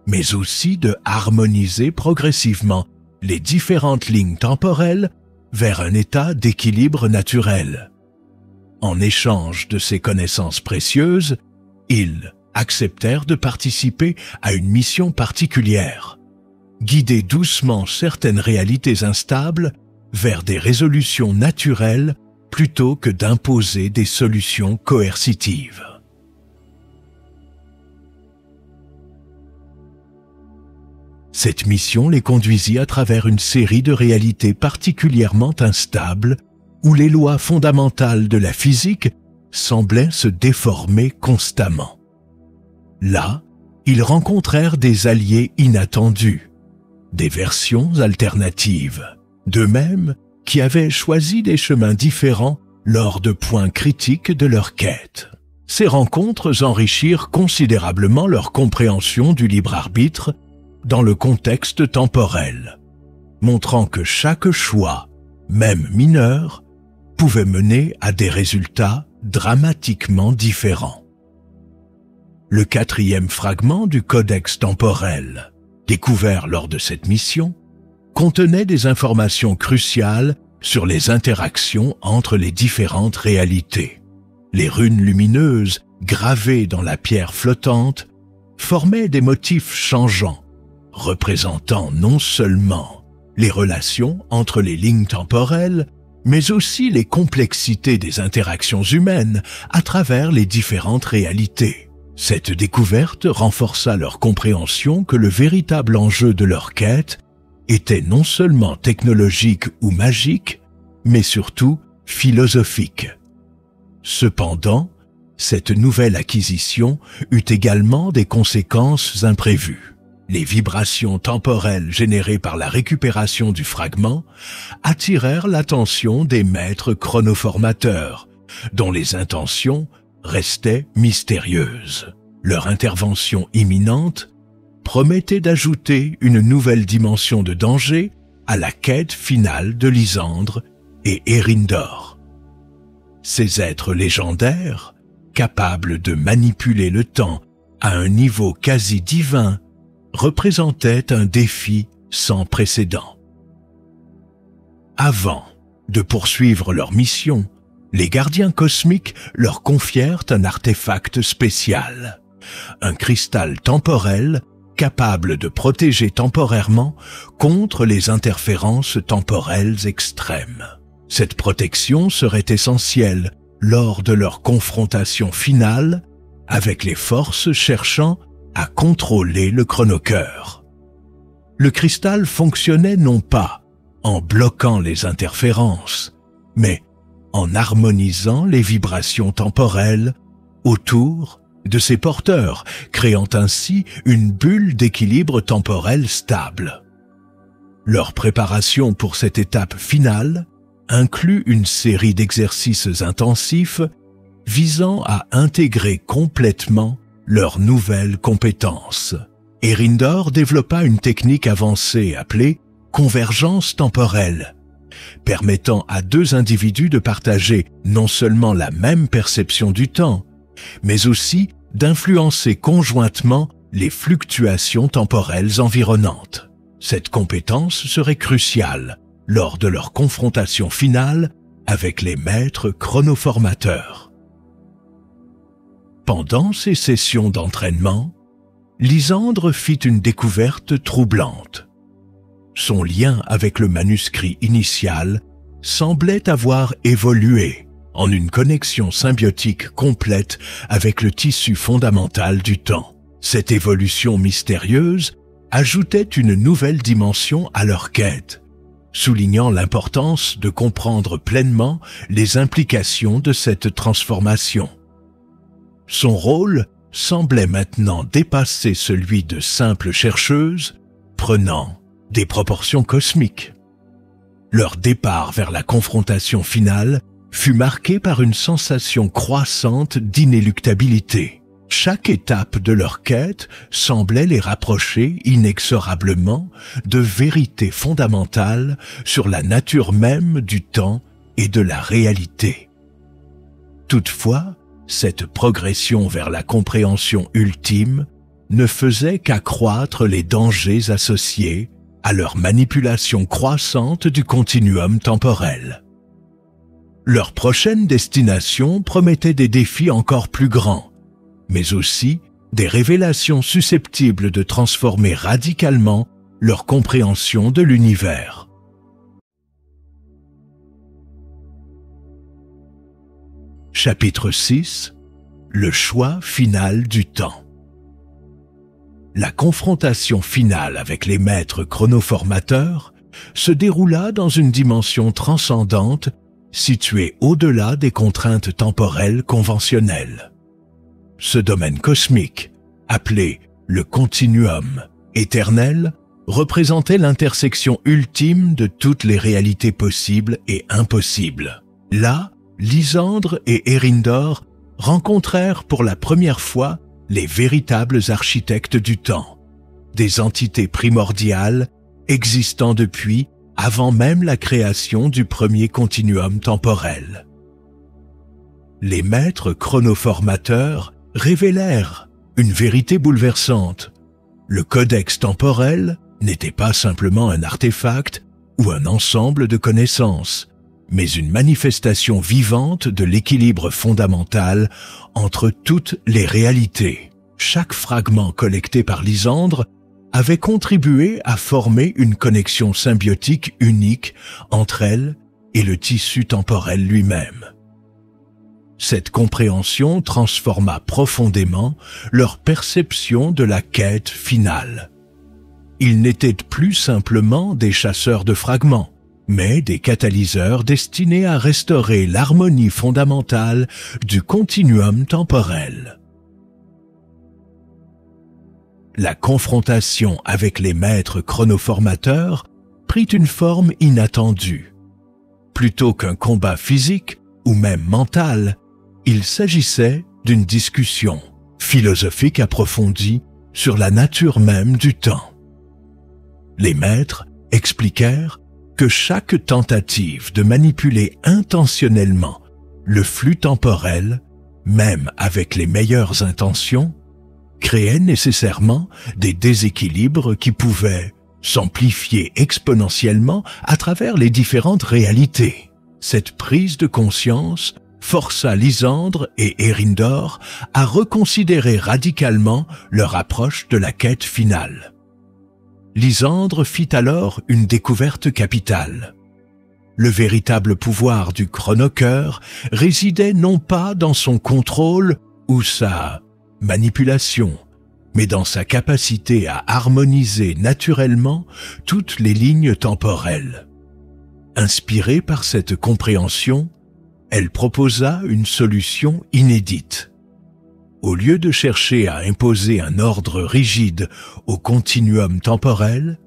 mais aussi de harmoniser progressivement les différentes lignes temporelles vers un état d'équilibre naturel. En échange de ces connaissances précieuses, ils acceptèrent de participer à une mission particulière, guider doucement certaines réalités instables vers des résolutions naturelles plutôt que d'imposer des solutions coercitives. Cette mission les conduisit à travers une série de réalités particulièrement instables où les lois fondamentales de la physique semblaient se déformer constamment. Là, ils rencontrèrent des alliés inattendus, des versions alternatives, d'eux-mêmes qui avaient choisi des chemins différents lors de points critiques de leur quête. Ces rencontres enrichirent considérablement leur compréhension du libre arbitre dans le contexte temporel, montrant que chaque choix, même mineur, pouvait mener à des résultats dramatiquement différents. Le quatrième fragment du codex temporel, découvert lors de cette mission, contenait des informations cruciales sur les interactions entre les différentes réalités. Les runes lumineuses gravées dans la pierre flottante formaient des motifs changeants, représentant non seulement les relations entre les lignes temporelles, mais aussi les complexités des interactions humaines à travers les différentes réalités. Cette découverte renforça leur compréhension que le véritable enjeu de leur quête était non seulement technologique ou magique, mais surtout philosophique. Cependant, cette nouvelle acquisition eut également des conséquences imprévues. Les vibrations temporelles générées par la récupération du fragment attirèrent l'attention des maîtres chronoformateurs, dont les intentions restaient mystérieuses. Leur intervention imminente promettait d'ajouter une nouvelle dimension de danger à la quête finale de Lysandre et Eärendor. Ces êtres légendaires, capables de manipuler le temps à un niveau quasi divin, représentaient un défi sans précédent. Avant de poursuivre leur mission, les gardiens cosmiques leur confièrent un artefact spécial, un cristal temporel capable de protéger temporairement contre les interférences temporelles extrêmes. Cette protection serait essentielle lors de leur confrontation finale avec les forces cherchant à contrôler le chronocœur. Le cristal fonctionnait non pas en bloquant les interférences, mais en harmonisant les vibrations temporelles autour de ses porteurs, créant ainsi une bulle d'équilibre temporel stable. Leur préparation pour cette étape finale inclut une série d'exercices intensifs visant à intégrer complètement leurs nouvelles compétences. Eärendor développa une technique avancée appelée convergence temporelle, permettant à deux individus de partager non seulement la même perception du temps, mais aussi d'influencer conjointement les fluctuations temporelles environnantes. Cette compétence serait cruciale lors de leur confrontation finale avec les maîtres chronoformateurs. Pendant ces sessions d'entraînement, Lysandre fit une découverte troublante. Son lien avec le manuscrit initial semblait avoir évolué en une connexion symbiotique complète avec le tissu fondamental du temps. Cette évolution mystérieuse ajoutait une nouvelle dimension à leur quête, soulignant l'importance de comprendre pleinement les implications de cette transformation. Son rôle semblait maintenant dépasser celui de simple chercheuse, prenant des proportions cosmiques. Leur départ vers la confrontation finale fut marqué par une sensation croissante d'inéluctabilité. Chaque étape de leur quête semblait les rapprocher inexorablement de vérités fondamentales sur la nature même du temps et de la réalité. Toutefois, cette progression vers la compréhension ultime ne faisait qu'accroître les dangers associés à leur manipulation croissante du continuum temporel. Leur prochaine destination promettait des défis encore plus grands, mais aussi des révélations susceptibles de transformer radicalement leur compréhension de l'univers. Chapitre 6. Le choix final du temps. La confrontation finale avec les maîtres chronoformateurs se déroula dans une dimension transcendante située au-delà des contraintes temporelles conventionnelles. Ce domaine cosmique, appelé le continuum éternel, représentait l'intersection ultime de toutes les réalités possibles et impossibles. Là, Lysandre et Eärendor rencontrèrent pour la première fois les véritables architectes du temps, des entités primordiales existant depuis avant même la création du premier continuum temporel. Les maîtres chronoformateurs révélèrent une vérité bouleversante. Le codex temporel n'était pas simplement un artefact ou un ensemble de connaissances, mais une manifestation vivante de l'équilibre fondamental entre toutes les réalités. Chaque fragment collecté par Lysandre avaient contribué à former une connexion symbiotique unique entre elles et le tissu temporel lui-même. Cette compréhension transforma profondément leur perception de la quête finale. Ils n'étaient plus simplement des chasseurs de fragments, mais des catalyseurs destinés à restaurer l'harmonie fondamentale du continuum temporel. La confrontation avec les maîtres chronoformateurs prit une forme inattendue. Plutôt qu'un combat physique ou même mental, il s'agissait d'une discussion philosophique approfondie sur la nature même du temps. Les maîtres expliquèrent que chaque tentative de manipuler intentionnellement le flux temporel, même avec les meilleures intentions, créait nécessairement des déséquilibres qui pouvaient s'amplifier exponentiellement à travers les différentes réalités. Cette prise de conscience força Lysandre et Eärendor à reconsidérer radicalement leur approche de la quête finale. Lysandre fit alors une découverte capitale. Le véritable pouvoir du chronocœur résidait non pas dans son contrôle ou sa manipulation, mais dans sa capacité à harmoniser naturellement toutes les lignes temporelles. Inspirée par cette compréhension, elle proposa une solution inédite. Au lieu de chercher à imposer un ordre rigide au continuum temporel,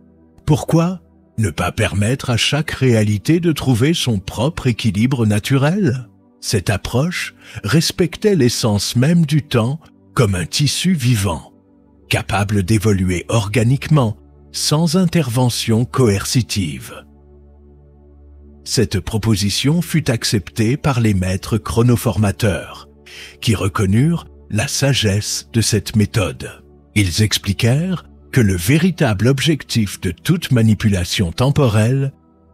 pourquoi ne pas permettre à chaque réalité de trouver son propre équilibre naturel? Cette approche respectait l'essence même du temps comme un tissu vivant, capable d'évoluer organiquement, sans intervention coercitive. Cette proposition fut acceptée par les maîtres chronoformateurs, qui reconnurent la sagesse de cette méthode. Ils expliquèrent que le véritable objectif de toute manipulation temporelle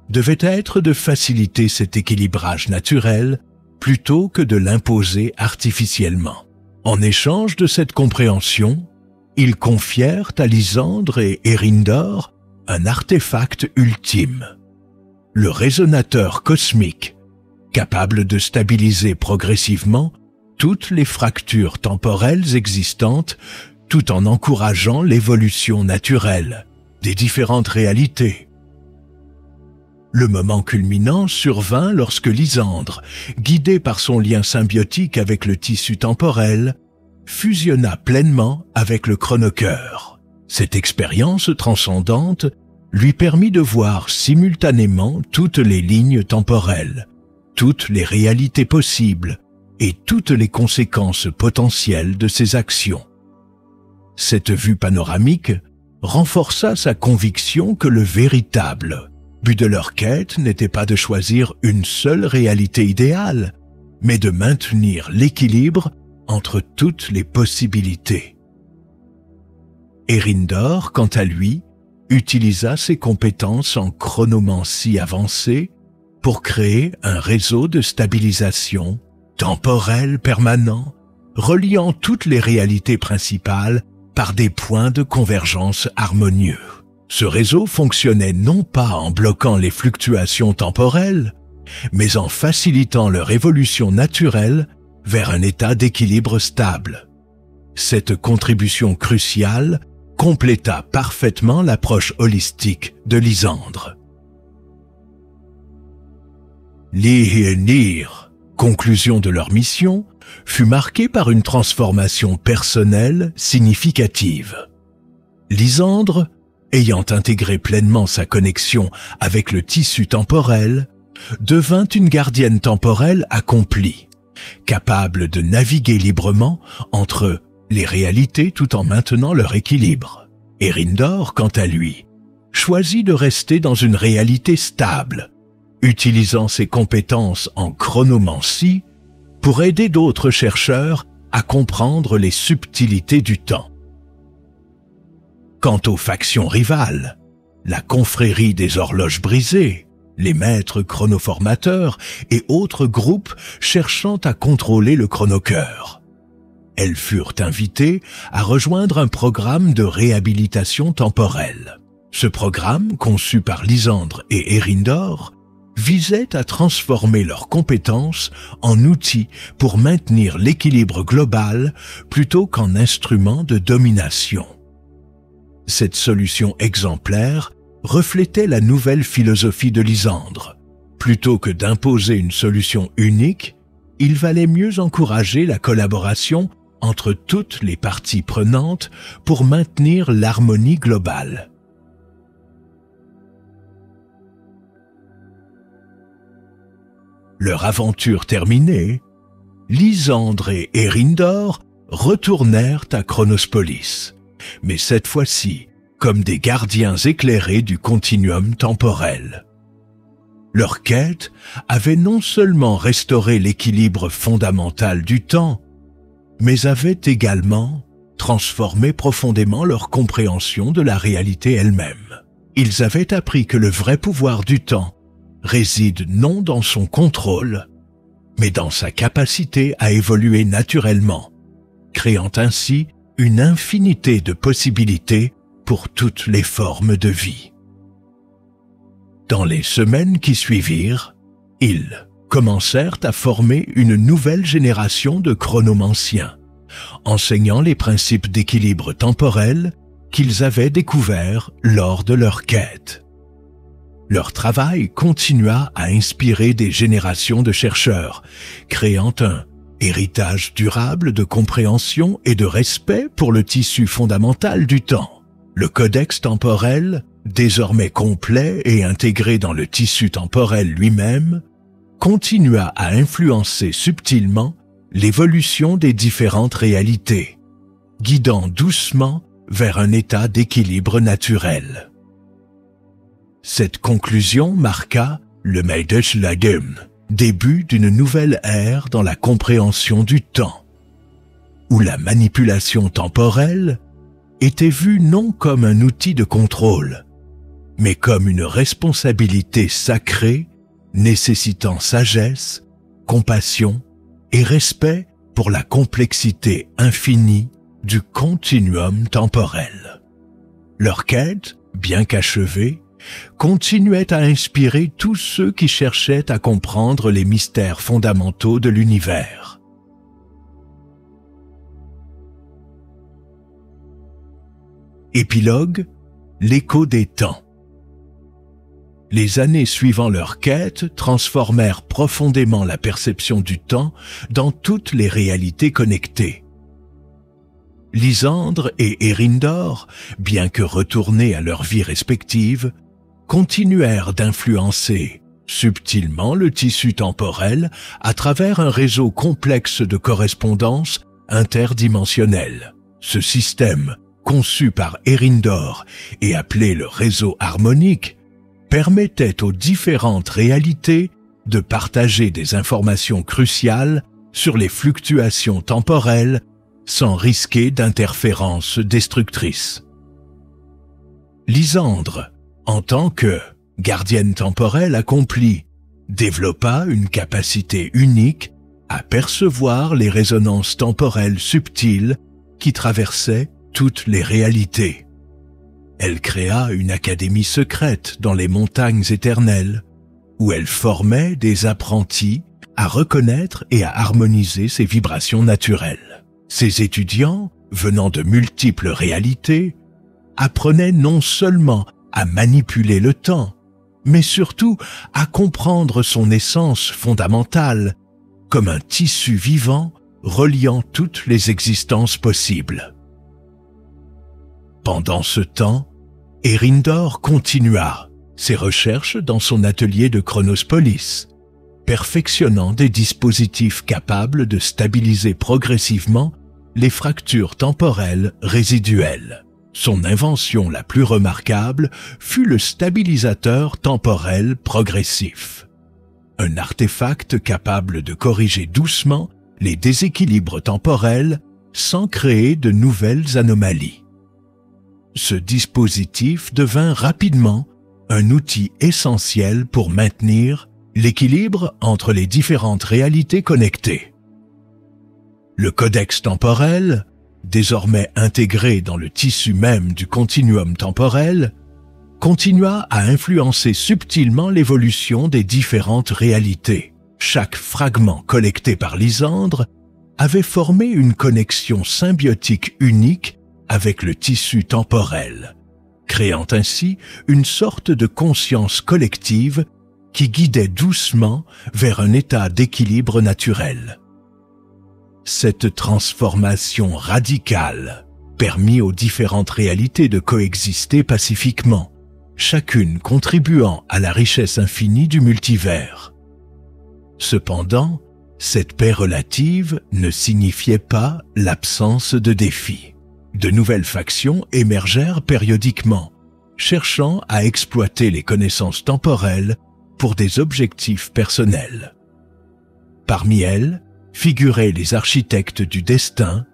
devait être de faciliter cet équilibrage naturel plutôt que de l'imposer artificiellement. En échange de cette compréhension, ils confièrent à Lysandre et Eärendor un artefact ultime, le résonateur cosmique, capable de stabiliser progressivement toutes les fractures temporelles existantes tout en encourageant l'évolution naturelle des différentes réalités. Le moment culminant survint lorsque Lysandre, guidé par son lien symbiotique avec le tissu temporel, fusionna pleinement avec le chronocœur. Cette expérience transcendante lui permit de voir simultanément toutes les lignes temporelles, toutes les réalités possibles et toutes les conséquences potentielles de ses actions. Cette vue panoramique renforça sa conviction que le véritable but de leur quête n'était pas de choisir une seule réalité idéale, mais de maintenir l'équilibre entre toutes les possibilités. Eärendor, quant à lui, utilisa ses compétences en chronomancie avancée pour créer un réseau de stabilisation temporel permanent, reliant toutes les réalités principales par des points de convergence harmonieux. Ce réseau fonctionnait non pas en bloquant les fluctuations temporelles, mais en facilitant leur évolution naturelle vers un état d'équilibre stable. Cette contribution cruciale compléta parfaitement l'approche holistique de Lysandre. Lihenir, conclusion de leur mission, fut marquée par une transformation personnelle significative. Lysandre, ayant intégré pleinement sa connexion avec le tissu temporel, devint une gardienne temporelle accomplie, capable de naviguer librement entre les réalités tout en maintenant leur équilibre. Eärendor, quant à lui, choisit de rester dans une réalité stable, utilisant ses compétences en chronomancie pour aider d'autres chercheurs à comprendre les subtilités du temps. Quant aux factions rivales, la confrérie des horloges brisées, les maîtres chronoformateurs et autres groupes cherchant à contrôler le chronocœur, Elles furent invitées à rejoindre un programme de réhabilitation temporelle. Ce programme, conçu par Lysandre et Earindor, visait à transformer leurs compétences en outils pour maintenir l'équilibre global plutôt qu'en instrument de domination. Cette solution exemplaire reflétait la nouvelle philosophie de Lysandre. Plutôt que d'imposer une solution unique, il valait mieux encourager la collaboration entre toutes les parties prenantes pour maintenir l'harmonie globale. Leur aventure terminée, Lysandre et Earindor retournèrent à Chronospolis, mais cette fois-ci comme des gardiens éclairés du continuum temporel. Leur quête avait non seulement restauré l'équilibre fondamental du temps, mais avait également transformé profondément leur compréhension de la réalité elle-même. Ils avaient appris que le vrai pouvoir du temps réside non dans son contrôle, mais dans sa capacité à évoluer naturellement, créant ainsi une infinité de possibilités pour toutes les formes de vie. Dans les semaines qui suivirent, ils commencèrent à former une nouvelle génération de chronomanciens, enseignant les principes d'équilibre temporel qu'ils avaient découverts lors de leur quête. Leur travail continua à inspirer des générations de chercheurs, créant un héritage durable de compréhension et de respect pour le tissu fondamental du temps. Le codex temporel, désormais complet et intégré dans le tissu temporel lui-même, continua à influencer subtilement l'évolution des différentes réalités, guidant doucement vers un état d'équilibre naturel. Cette conclusion marqua le Meidesslagem, début d'une nouvelle ère dans la compréhension du temps, où la manipulation temporelle était vue non comme un outil de contrôle, mais comme une responsabilité sacrée nécessitant sagesse, compassion et respect pour la complexité infinie du continuum temporel. Leur quête, bien qu'achevée, continuait à inspirer tous ceux qui cherchaient à comprendre les mystères fondamentaux de l'univers. Épilogue, l'écho des temps. Les années suivant leur quête transformèrent profondément la perception du temps dans toutes les réalités connectées. Lysandre et Earindor, bien que retournés à leur vie respective, continuèrent d'influencer subtilement le tissu temporel à travers un réseau complexe de correspondances interdimensionnelles. Ce système, conçu par Earindor et appelé le réseau harmonique, permettait aux différentes réalités de partager des informations cruciales sur les fluctuations temporelles sans risquer d'interférences destructrices. Lysandre, en tant que gardienne temporelle accomplie, développa une capacité unique à percevoir les résonances temporelles subtiles qui traversaient toutes les réalités. Elle créa une académie secrète dans les montagnes éternelles, où elle formait des apprentis à reconnaître et à harmoniser ces vibrations naturelles. Ces étudiants, venant de multiples réalités, apprenaient non seulement à manipuler le temps, mais surtout à comprendre son essence fondamentale comme un tissu vivant reliant toutes les existences possibles. Pendant ce temps, Earindor continua ses recherches dans son atelier de Chronospolis, perfectionnant des dispositifs capables de stabiliser progressivement les fractures temporelles résiduelles. Son invention la plus remarquable fut le stabilisateur temporel progressif, un artefact capable de corriger doucement les déséquilibres temporels sans créer de nouvelles anomalies. Ce dispositif devint rapidement un outil essentiel pour maintenir l'équilibre entre les différentes réalités connectées. Le codex temporel, désormais intégré dans le tissu même du continuum temporel, continua à influencer subtilement l'évolution des différentes réalités. Chaque fragment collecté par Lysandre avait formé une connexion symbiotique unique avec le tissu temporel, créant ainsi une sorte de conscience collective qui guidait doucement vers un état d'équilibre naturel. Cette transformation radicale permit aux différentes réalités de coexister pacifiquement, chacune contribuant à la richesse infinie du multivers. Cependant, cette paix relative ne signifiait pas l'absence de défis. De nouvelles factions émergèrent périodiquement, cherchant à exploiter les connaissances temporelles pour des objectifs personnels. Parmi elles, figuraient les architectes du destin,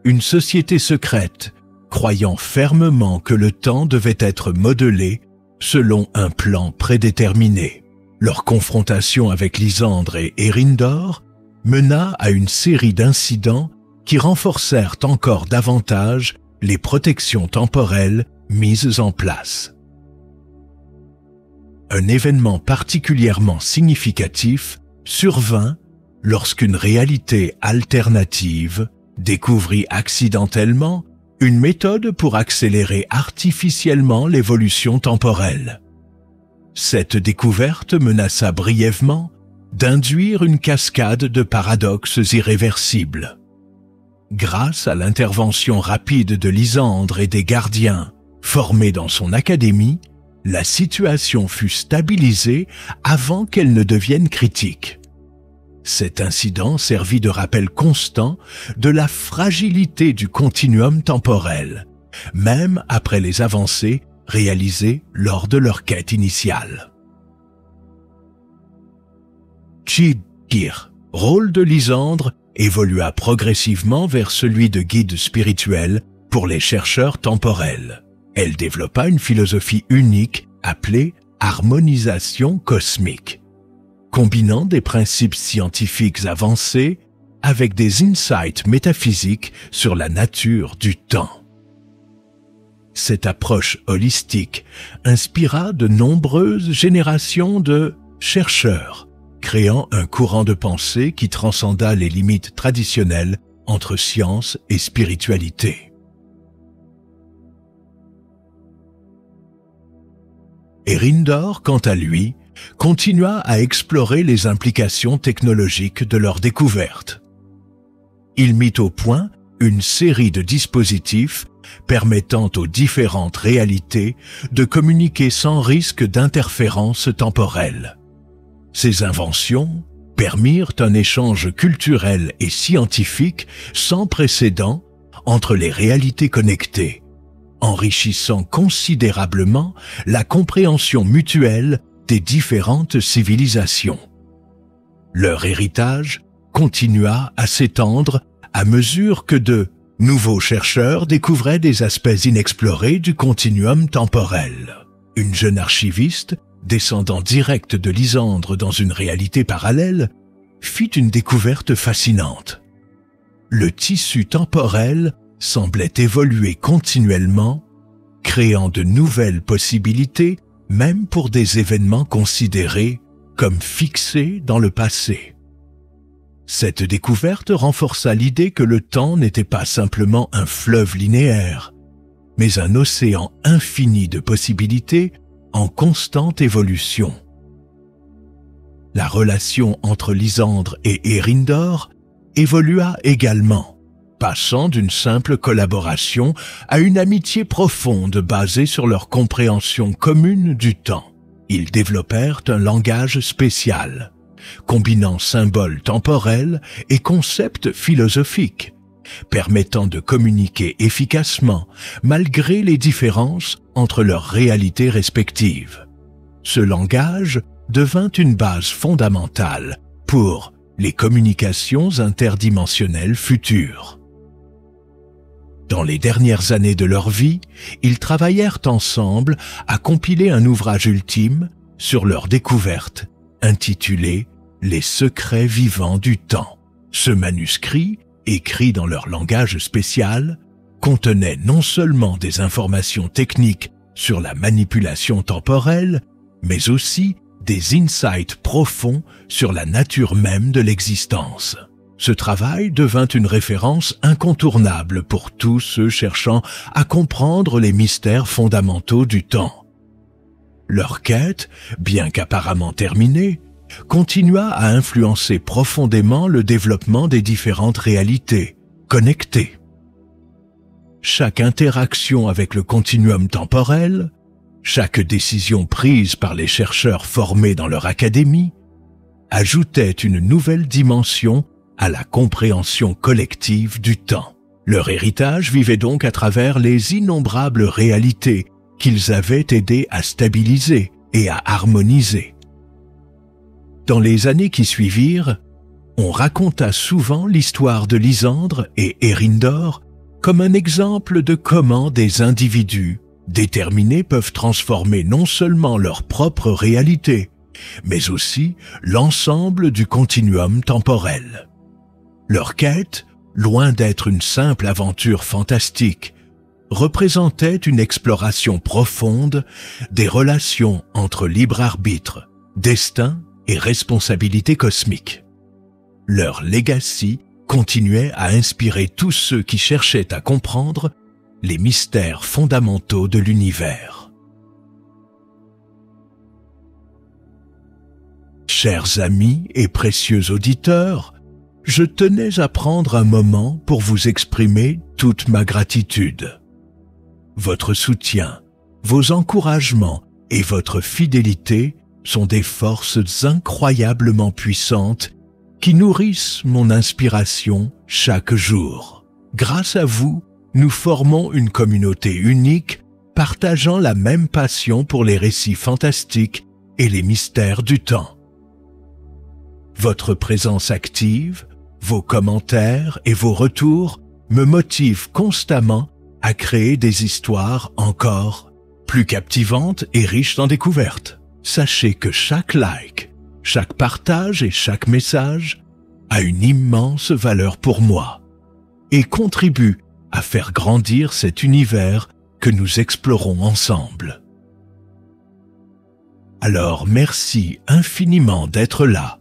une société secrète croyant fermement que le temps devait être modelé selon un plan prédéterminé. Leur confrontation avec Lysandre et Eärendor mena à une série d'incidents qui renforcèrent encore davantage les protections temporelles mises en place. Un événement particulièrement significatif survint lorsqu'une réalité alternative découvrit accidentellement une méthode pour accélérer artificiellement l'évolution temporelle. Cette découverte menaça brièvement d'induire une cascade de paradoxes irréversibles. Grâce à l'intervention rapide de Lysandre et des gardiens formés dans son académie, la situation fut stabilisée avant qu'elle ne devienne critique. Cet incident servit de rappel constant de la fragilité du continuum temporel, même après les avancées réalisées lors de leur quête initiale. Chibkir, rôle de Lysandre, évolua progressivement vers celui de guide spirituel pour les chercheurs temporels. Elle développa une philosophie unique appelée harmonisation cosmique, combinant des principes scientifiques avancés avec des insights métaphysiques sur la nature du temps. Cette approche holistique inspira de nombreuses générations de chercheurs, créant un courant de pensée qui transcenda les limites traditionnelles entre science et spiritualité. Eärendor, quant à lui, continua à explorer les implications technologiques de leur découverte. Il mit au point une série de dispositifs permettant aux différentes réalités de communiquer sans risque d'interférence temporelle. Ces inventions permirent un échange culturel et scientifique sans précédent entre les réalités connectées, enrichissant considérablement la compréhension mutuelle des différentes civilisations. Leur héritage continua à s'étendre à mesure que de nouveaux chercheurs découvraient des aspects inexplorés du continuum temporel. Une jeune archiviste, descendant direct de Lysandre dans une réalité parallèle, fit une découverte fascinante. Le tissu temporel semblait évoluer continuellement, créant de nouvelles possibilités même pour des événements considérés comme fixés dans le passé. Cette découverte renforça l'idée que le temps n'était pas simplement un fleuve linéaire, mais un océan infini de possibilités en constante évolution. La relation entre Lysandre et Eärendor évolua également, passant d'une simple collaboration à une amitié profonde basée sur leur compréhension commune du temps. Ils développèrent un langage spécial, combinant symboles temporels et concepts philosophiques, permettant de communiquer efficacement malgré les différences entre leurs réalités respectives. Ce langage devint une base fondamentale pour les communications interdimensionnelles futures. Dans les dernières années de leur vie, ils travaillèrent ensemble à compiler un ouvrage ultime sur leur découverte, intitulé « Les secrets vivants du temps ». Ce manuscrit écrits dans leur langage spécial, contenaient non seulement des informations techniques sur la manipulation temporelle, mais aussi des insights profonds sur la nature même de l'existence. Ce travail devint une référence incontournable pour tous ceux cherchant à comprendre les mystères fondamentaux du temps. Leur quête, bien qu'apparemment terminée, continua à influencer profondément le développement des différentes réalités connectées. Chaque interaction avec le continuum temporel, chaque décision prise par les chercheurs formés dans leur académie, ajoutait une nouvelle dimension à la compréhension collective du temps. Leur héritage vivait donc à travers les innombrables réalités qu'ils avaient aidé à stabiliser et à harmoniser. Dans les années qui suivirent, on raconta souvent l'histoire de Lysandre et Eryndor comme un exemple de comment des individus déterminés peuvent transformer non seulement leur propre réalité, mais aussi l'ensemble du continuum temporel. Leur quête, loin d'être une simple aventure fantastique, représentait une exploration profonde des relations entre libre arbitre, destin et responsabilité cosmique. Leur legacy continuait à inspirer tous ceux qui cherchaient à comprendre les mystères fondamentaux de l'univers. Chers amis et précieux auditeurs, je tenais à prendre un moment pour vous exprimer toute ma gratitude. Votre soutien, vos encouragements et votre fidélité sont des forces incroyablement puissantes qui nourrissent mon inspiration chaque jour. Grâce à vous, nous formons une communauté unique partageant la même passion pour les récits fantastiques et les mystères du temps. Votre présence active, vos commentaires et vos retours me motivent constamment à créer des histoires encore plus captivantes et riches en découvertes. Sachez que chaque like, chaque partage et chaque message a une immense valeur pour moi et contribue à faire grandir cet univers que nous explorons ensemble. Alors merci infiniment d'être là,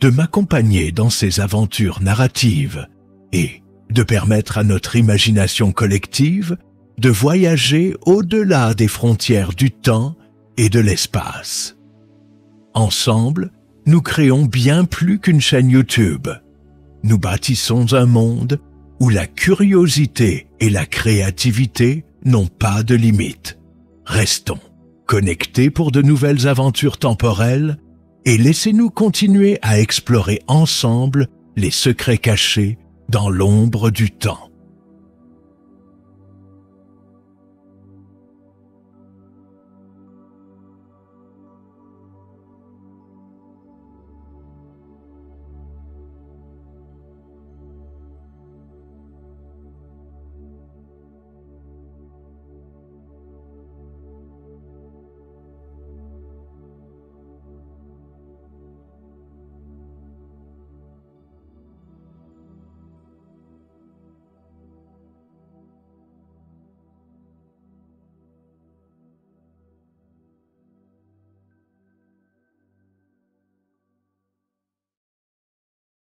de m'accompagner dans ces aventures narratives et de permettre à notre imagination collective de voyager au-delà des frontières du temps et de l'espace. Ensemble, nous créons bien plus qu'une chaîne YouTube. Nous bâtissons un monde où la curiosité et la créativité n'ont pas de limite. Restons connectés pour de nouvelles aventures temporelles et laissez-nous continuer à explorer ensemble les secrets cachés dans l'ombre du temps.